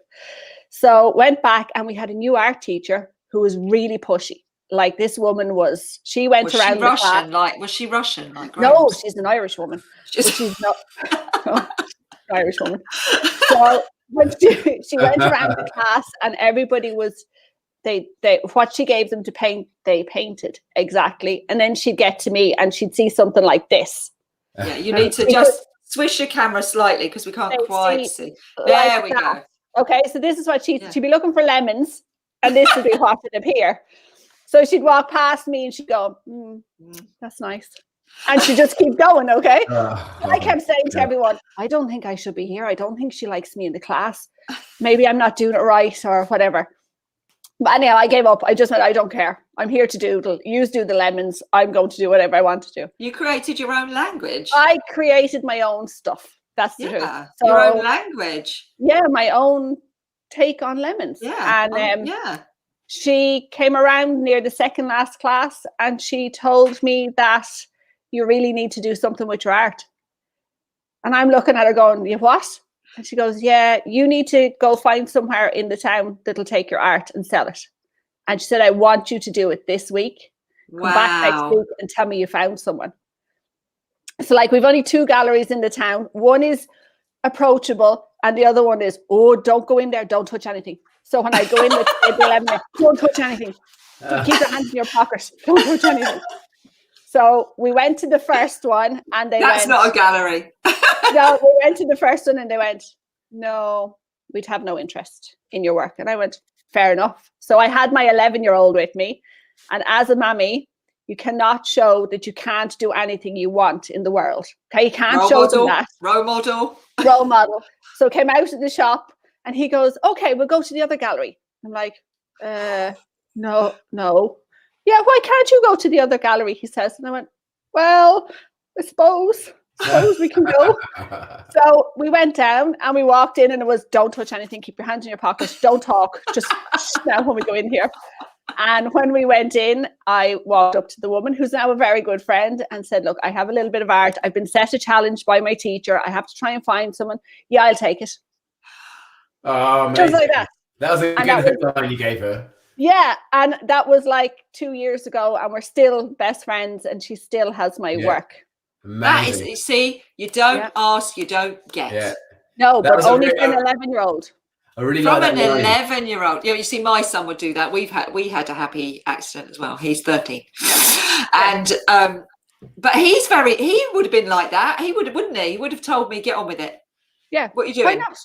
So went back and we had a new art teacher who was really pushy. Like this woman was, she went around the Russian, class. Was she Russian? Like no, she's an Irish woman. She's not Irish woman. So when she went around the class and everybody was, they what she gave them to paint, they painted exactly. And then she'd get to me and she'd see something like this. Yeah, you need to just swish your camera slightly because we can't quite see. There we go. Okay, so this is what she'd be looking for lemons and this would be what would appear. So she'd walk past me and she'd go, that's nice. And she'd just keep going, okay? I kept saying to everyone, I don't think I should be here. I don't think she likes me in the class. Maybe I'm not doing it right or whatever. But anyhow, I gave up. I just went, I don't care. I'm here to doodle. You do the lemons. I'm going to do whatever I want to do. You created your own language. I created my own stuff. That's the truth. So, your own language. Yeah, my own take on lemons. Yeah. And she came around near the second last class and she told me that you really need to do something with your art. And I'm looking at her going, you what? And she goes, yeah, you need to go find somewhere in the town that'll take your art and sell it. And she said, I want you to do it this week. Come back next week and tell me you found someone. So like we've only 2 galleries in the town. One is approachable and the other one is, oh, don't go in there. Don't touch anything. So when I go in with the 11, don't touch anything. Keep your hands in your pocket. Don't touch anything. So we went to the first one and they That's not a gallery. No, we went to the first one and they went, no, we'd have no interest in your work. And I went, fair enough. So I had my 11-year-old with me. And as a mammy, you cannot show that you can't do anything you want in the world. Okay, you can't show them that. Role model. So came out of the shop and he goes, okay, we'll go to the other gallery. I'm like, no. Yeah, why can't you go to the other gallery? He says. And I went, well, I suppose we can go. So we went down and we walked in and it was, don't touch anything. Keep your hands in your pockets. Don't talk. Just now when we go in here. And when we went in, I walked up to the woman who's now a very good friend and said, look, I have a little bit of art. I've been set a challenge by my teacher. I have to try and find someone. Yeah, I'll take it. Oh, just amazing. like that. That was a good headline you gave her. Yeah, and that was like 2 years ago, and we're still best friends, and she still has my work. Amazing. That is, you see, you don't ask, you don't get. Yeah. No, but only for an 11-year-old. I really From like an that 11-year-old. You see, my son would do that. We had a happy accident as well. He's 13, and but he would have been like that. He would have, wouldn't he? He would have told me, get on with it. Yeah. What are you doing? Why not?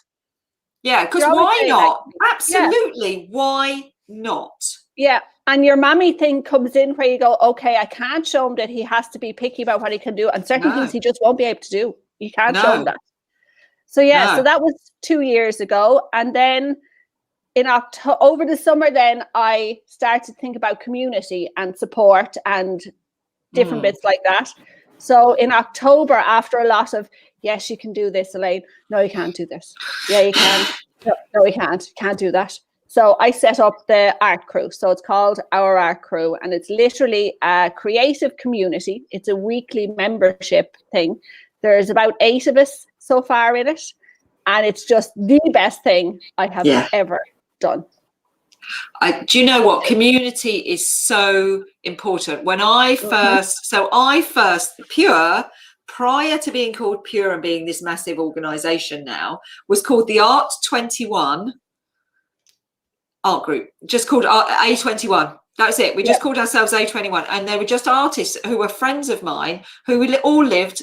Yeah, because why not? Absolutely, why not? Yeah, and your mammy thing comes in where you go, okay, I can't show him that he has to be picky about what he can do, and certain things he just won't be able to do. You can't show him that. So so that was 2 years ago, and then in October, over the summer, then I started to think about community and support and different bits like that. So in October, after a lot of, yes, you can do this, Elaine. No, you can't do this. Yeah, you can. No, you can't. Can't do that. So I set up the art crew. So it's called Our Art Crew, and it's literally a creative community. It's a weekly membership thing. There's about 8 of us so far in it, and it's just the best thing I have ever done. Do you know what? Community is so important. When I first, Pure, prior to being called Pure and being this massive organisation now, was called the Art 21 Art Group, just called A21. That's it. We just called ourselves A21, and they were just artists who were friends of mine who all lived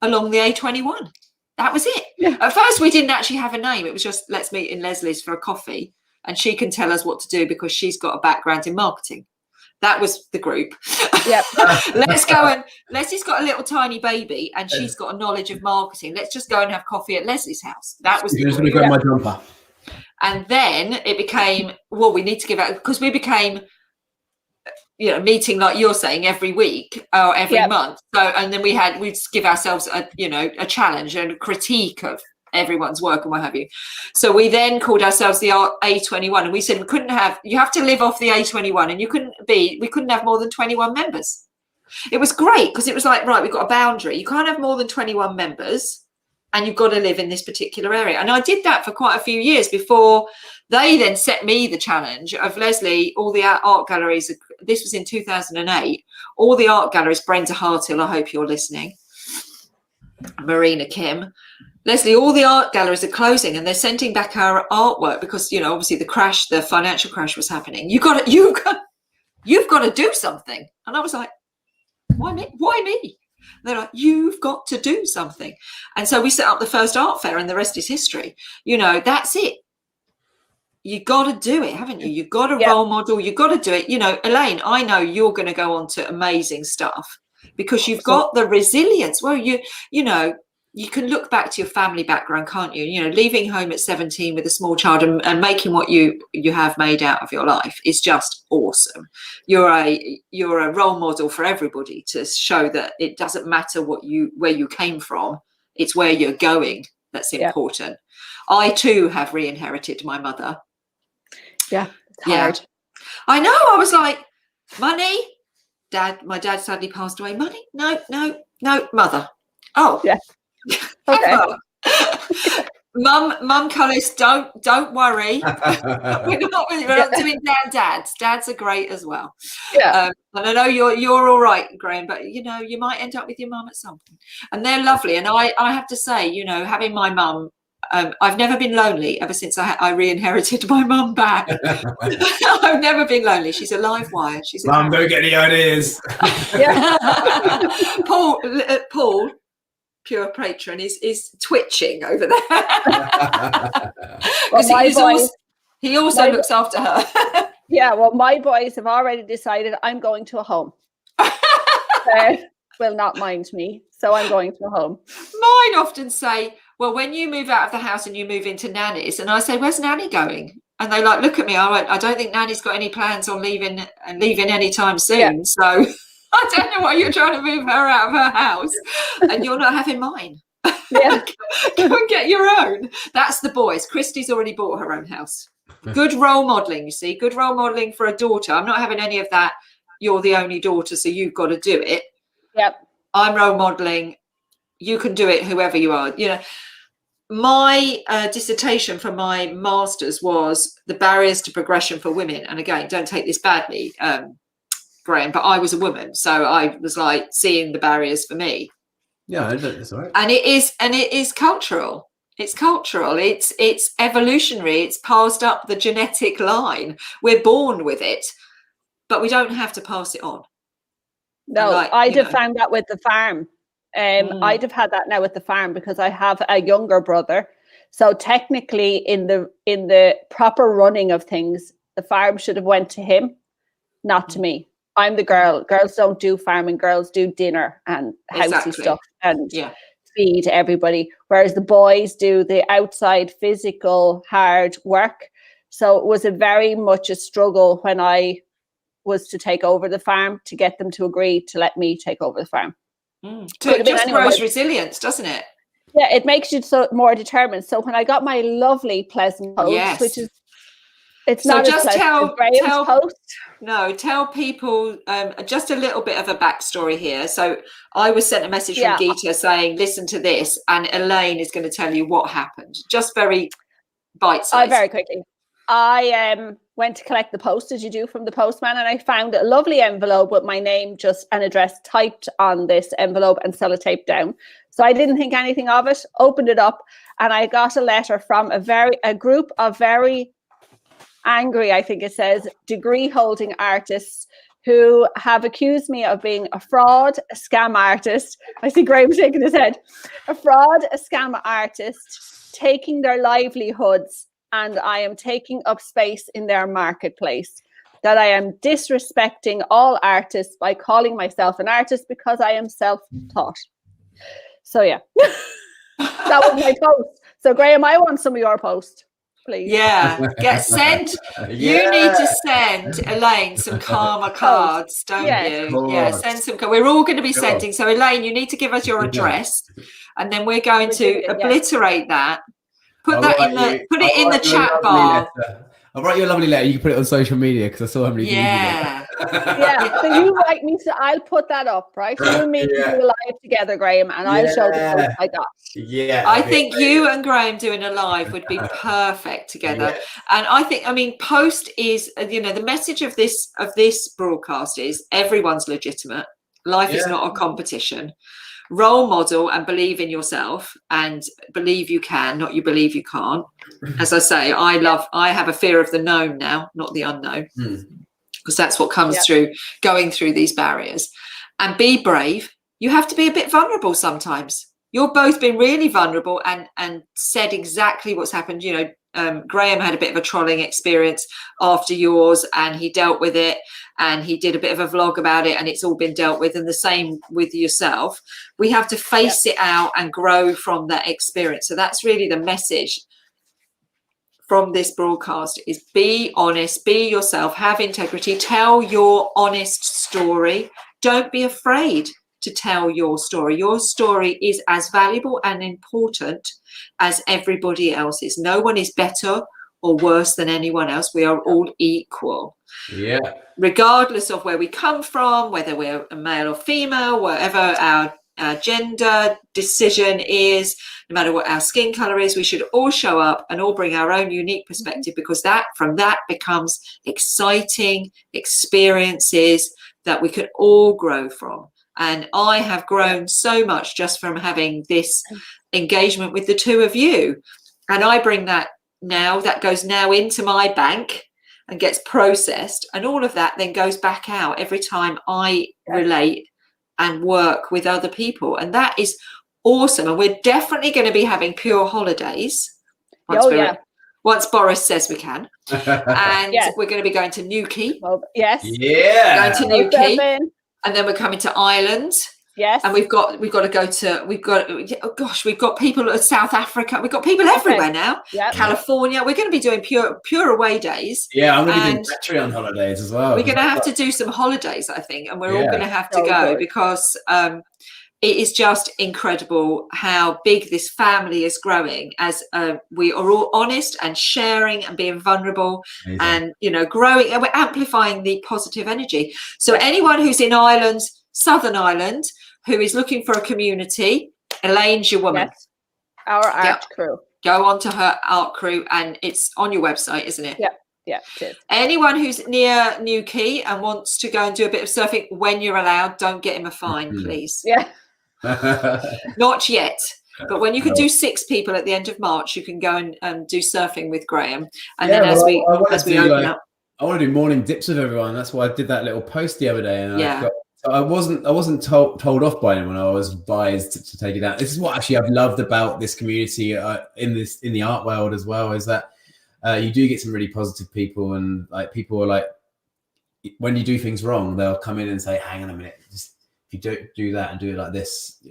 along the A21. That was it. Yeah. At first, we didn't actually have a name. It was just, let's meet in Leslie's for a coffee, and she can tell us what to do because she's got a background in marketing. That was the group. Yep. Let's go, and Leslie's got a little tiny baby, and she's got a knowledge of marketing. Let's just go and have coffee at Leslie's house. That was the group. My jumper. And then it became, well, we need to give out, because we became, meeting like you're saying every week or every month. So, and then we'd give ourselves a challenge and a critique of everyone's work and what have you. So we then called ourselves the A21, and we said you have to live off the A21, and we couldn't have more than 21 members. It was great because it was like, right, we've got a boundary. You can't have more than 21 members, and you've got to live in this particular area. And I did that for quite a few years before they then set me the challenge of, Leslie, all the art galleries, this was in 2008, all the art galleries, Brenda Hartill, I hope you're listening, Marina Kim, Leslie, all the art galleries are closing and they're sending back our artwork because, obviously the financial crash was happening. You've got to do something. And I was like, why me? Why me? They're like, you've got to do something. And so we set up the first art fair, and the rest is history. That's it. You got to do it, haven't you? You've got to role model. You've got to do it. Elaine, I know you're going to go on to amazing stuff because you've got the resilience. Well, you can look back to your family background, can't you? Leaving home at 17 with a small child and making what you have made out of your life is just awesome. You're a role model for everybody to show that it doesn't matter where you came from. It's where you're going that's important. I too have re-inherited my mother. Yeah, it's hard. I know. I was like, money, my dad sadly passed away. Money, no, mother. Oh, yeah. Okay. Mum Cullis, don't worry. We're not doing dads. Dads are great as well. Yeah. And I know you're all right, Graham, but you might end up with your mum at some point. And they're lovely. And I have to say, having my mum, I've never been lonely ever since I re-inherited my mum back. I've never been lonely. She's a live wire. Mum, don't get any ideas. Paul, Pure patron, is twitching over there. Because he also looks after her. Yeah, well, my boys have already decided I'm going to a home. They will not mind me, so I'm going to a home. Mine often say, well, when you move out of the house and you move into Nanny's, and I say, where's Nanny going? And they look at me. I don't think Nanny's got any plans on leaving anytime soon. Yeah. So I don't know why you're trying to move her out of her house and you're not having mine. Yeah. Go and get your own. That's the boys. Christy's already bought her own house. Good role modelling, you see. Good role modelling for a daughter. I'm not having any of that. You're the only daughter, so you've got to do it. Yep. I'm role modelling. You can do it, whoever you are. my dissertation for my master's was the barriers to progression for women. And again, don't take this badly, Graham, but I was a woman, so I was like seeing the barriers for me. Yeah, that's all right. And it is cultural. It's cultural. It's evolutionary. It's passed up the genetic line. We're born with it, but we don't have to pass it on. No, like, I'd have found that with the farm. I'd have had that now with the farm because I have a younger brother. So technically, in the proper running of things, the farm should have went to him, not to me. I'm the girl. Girls don't do farming. Girls do dinner and housey stuff and feed everybody. Whereas the boys do the outside physical hard work. So it was very much a struggle when I was to take over the farm to get them to agree to let me take over the farm. So it just grows resilience, doesn't it? Yeah, it makes you so more determined. So when I got my lovely pleasant post, which is it's so not just tell post. No, tell people just a little bit of a backstory here. So I was sent a message from Geeta saying, listen to this, and Elaine is going to tell you what happened. Just very bite-sized. Very quickly. I went to collect the post, as you do from the postman, and I found a lovely envelope with my name just an address typed on this envelope and sellotaped down. So I didn't think anything of it, opened it up, and I got a letter from a group of very angry, I think it says, degree holding artists who have accused me of being a fraud, a scam artist. I see Graham shaking his head. A fraud, a scam artist, taking their livelihoods, and I am taking up space in their marketplace. That I am disrespecting all artists by calling myself an artist because I am self-taught. So yeah, that was my post. So Graham, I want some of your post. Please. Yeah, you need to send Elaine some karma cards, don't you? Yeah, send some. We're all going to be sending. So Elaine, you need to give us your address, and then we're going to obliterate that. Put it in the chat bar. I'll write you a lovely letter. You can put it on social media because I saw how many. Yeah. So you write me. So I'll put that up, right? You and me can do a live together, Graham, and I'll show the post I got. Yeah. I think you and Graham doing a live would be perfect together. Yeah. And I mean, post is, the message of this broadcast is everyone's legitimate. Life is not a competition. Role model and believe in yourself and believe you can, not you believe you can't. As I say, I have a fear of the known now, not the unknown, because that's what comes through going through these barriers. And be brave. You have to be a bit vulnerable sometimes. You've both been really vulnerable and said exactly what's happened. Graham had a bit of a trolling experience after yours, and he dealt with it, and he did a bit of a vlog about it, and it's all been dealt with. And the same with yourself. We have to face it out and grow from that experience. So that's really the message from this broadcast: is be honest, be yourself, have integrity, tell your honest story. Don't be afraid to tell your story. Your story is as valuable and important as everybody else's. No one is better or worse than anyone else. We are all equal. Yeah. Regardless of where we come from, whether we're a male or female, whatever our gender decision is, no matter what our skin color is, we should all show up and all bring our own unique perspective, because from that becomes exciting experiences that we can all grow from. And I have grown so much just from having this engagement with the two of you. And I bring that goes now into my bank and gets processed. And all of that then goes back out every time I relate and work with other people. And that is awesome. And we're definitely going to be having pure holidays once Boris says we can. And we're going to be going to Newquay. Yes. Yeah. Going to Newquay. And then we're coming to Ireland. Yes. And we've got to go to, we've got people at South Africa. We've got people everywhere now. Yep. California. We're going to be doing pure away days. Yeah, I'm going to be doing Patreon holidays as well. We're going to have to do some holidays, I think. And we're all going to have to go because it is just incredible how big this family is growing as we are all honest and sharing and being vulnerable. Amazing. And, growing, and we're amplifying the positive energy. So anyone who's in Ireland, Southern Ireland, who is looking for a community, Elaine's your woman. Our art crew. Go onto her art crew, and it's on your website, isn't it? Yeah, it is. Anyone who's near Newquay and wants to go and do a bit of surfing, when you're allowed, don't get him a fine, please. Yeah. Not yet. But when you can do 6 people at the end of March, you can go and do surfing with Graham. And then as we open up. I want to do morning dips with everyone. That's why I did that little post the other day. And I wasn't told off by anyone. I was advised to take it down. This is what actually I've loved about this community in the art world as well, is that you do get some really positive people, and like people are like, when you do things wrong, they'll come in and say, hang on a minute, just if you don't do that and do it like this.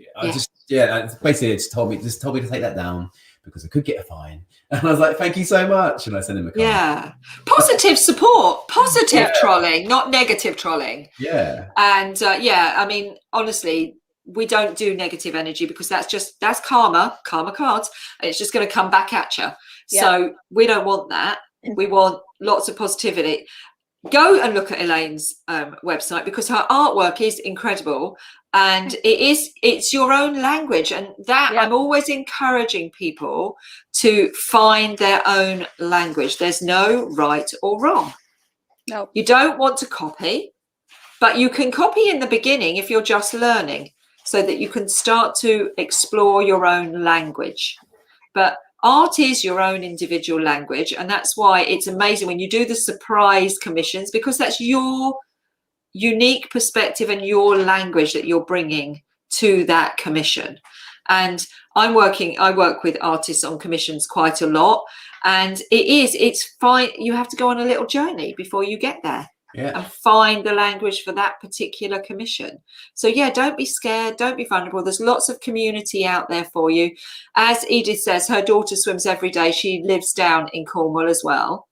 Basically it's told me to take that down because I could get a fine. And I was like, thank you so much. And I sent him a card. Yeah. Positive support, positive trolling, not negative trolling. Yeah. And I mean, honestly, we don't do negative energy because that's karma cards, and it's just going to come back at you. Yeah. So we don't want that. We want lots of positivity. Go and look at Elaine's website, because her artwork is incredible, and it's your own language, and that I'm always encouraging people to find their own language. There's no right or wrong. No, you don't want to copy, but you can copy in the beginning if you're just learning, so that you can start to explore your own language. But art is your own individual language, and that's why it's amazing when you do the surprise commissions, because that's your unique perspective and your language that you're bringing to that commission. And I work with artists on commissions quite a lot, and it's fine. You have to go on a little journey before you get there. Yeah. And find the language for that particular commission. So don't be scared, don't be vulnerable. There's lots of community out there for you. As Edith says, her daughter swims every day. She lives down in Cornwall as well.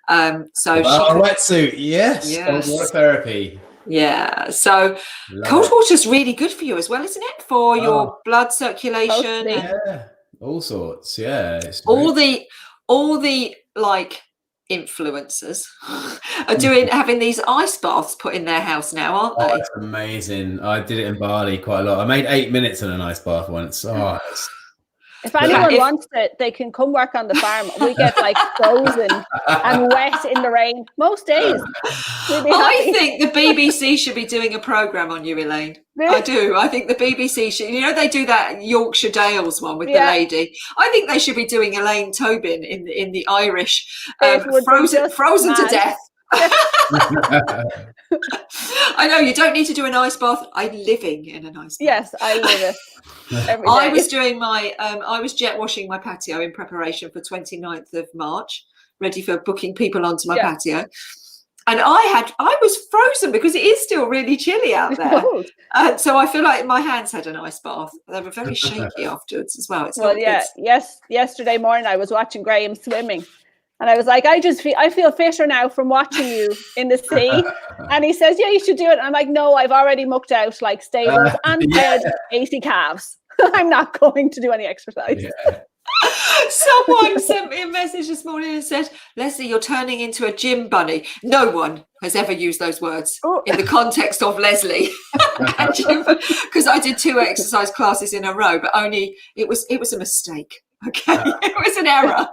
Wetsuit, yes. Water therapy. Yeah. So cold water's really good for you as well, isn't it? For your blood circulation. Yeah. All sorts. Yeah. All the like influencers are having these ice baths put in their house now, aren't they? That's amazing. I did it in Bali quite a lot. I made 8 minutes in an ice bath once. If anyone wants it, they can come work on the farm. We get like frozen and wet in the rain most days. I think the BBC should be doing a programme on you, Elaine. Really? I do. I think the BBC should. They do that Yorkshire Dales one with the lady. I think they should be doing Elaine Tobin in the Irish frozen to death. I know you don't need to do an ice bath. I'm living in an ice bath. Yes, I live it. I was doing I was jet washing my patio in preparation for 29th of March, ready for booking people onto my patio. And I was frozen because it is still really chilly out there. So I feel like my hands had an ice bath. They were very shaky afterwards as well. Yesterday morning I was watching Graham swimming. And I was like, I feel fitter now from watching you in the sea. And he says, yeah, you should do it. And I'm like, no, I've already mucked out like stables and fed 80 calves. I'm not going to do any exercise. Yeah. Someone sent me a message this morning and said, Leslie, you're turning into a gym bunny. No one has ever used those words in the context of Leslie. Because I did 2 exercise classes in a row, but only it was a mistake. Okay. It was an error.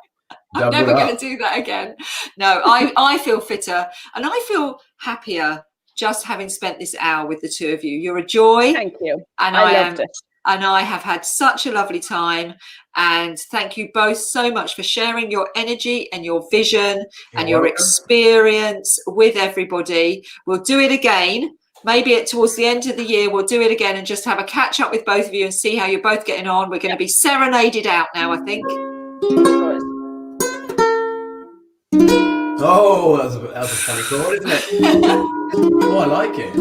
I'm never going to do that again. No, I feel fitter and I feel happier just having spent this hour with the two of you. You're a joy. Thank you. And I loved it. And I have had such a lovely time. And thank you both so much for sharing your energy and your vision and your experience with everybody. We'll do it again. Maybe towards the end of the year, we'll do it again and just have a catch up with both of you and see how you're both getting on. We're going to be serenaded out now, I think. Oh, that was a funny chord, isn't it? Oh, I like it.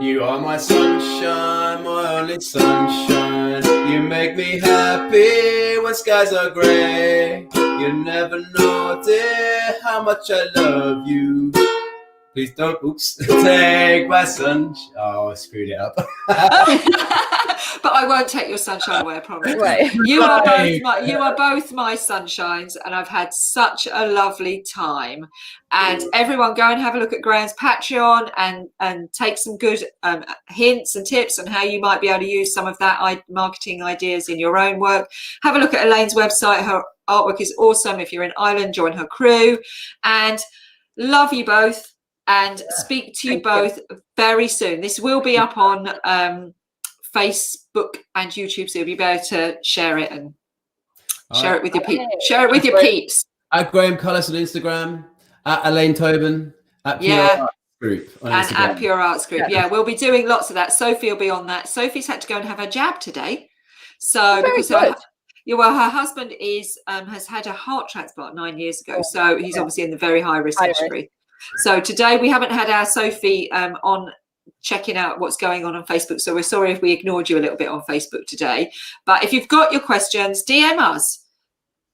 You are my sunshine, my only sunshine. You make me happy when skies are grey. You never know, dear, how much I love you. Please don't. Oops. Take my sun. Oh, I screwed it up. But I won't take your sunshine away, I promise. Right. You are both my sunshines, and I've had such a lovely time. And everyone, go and have a look at Graham's Patreon and take some good hints and tips on how you might be able to use some of that marketing ideas in your own work. Have a look at Elaine's website. Her artwork is awesome. If you're in Ireland, join her crew. And love you both, and speak to you both very soon. This will be up on Facebook and YouTube, so you'll be able to share it and share it with your peeps. At Graham Cullis on Instagram, at Elaine Tobin, at Pure Arts Group on Instagram. And at Pure Arts Group. Yeah, we'll be doing lots of that. Sophie will be on that. Sophie's had to go and have her jab today. So because her husband has had a heart transplant 9 years ago. So he's obviously in the very high risk category. So today we haven't had our Sophie on checking out what's going on Facebook. So we're sorry if we ignored you a little bit on Facebook today. But if you've got your questions, DM us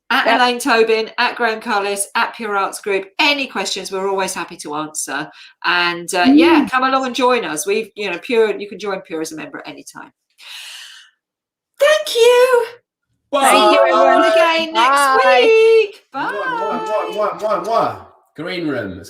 at Elaine Tobin, at Graham Cullis, at Pure Arts Group. Any questions, we're always happy to answer. And come along and join us. Pure, you can join Pure as a member at any time. Thank you. Bye. See you all again next week. Bye. Green room. Let's go.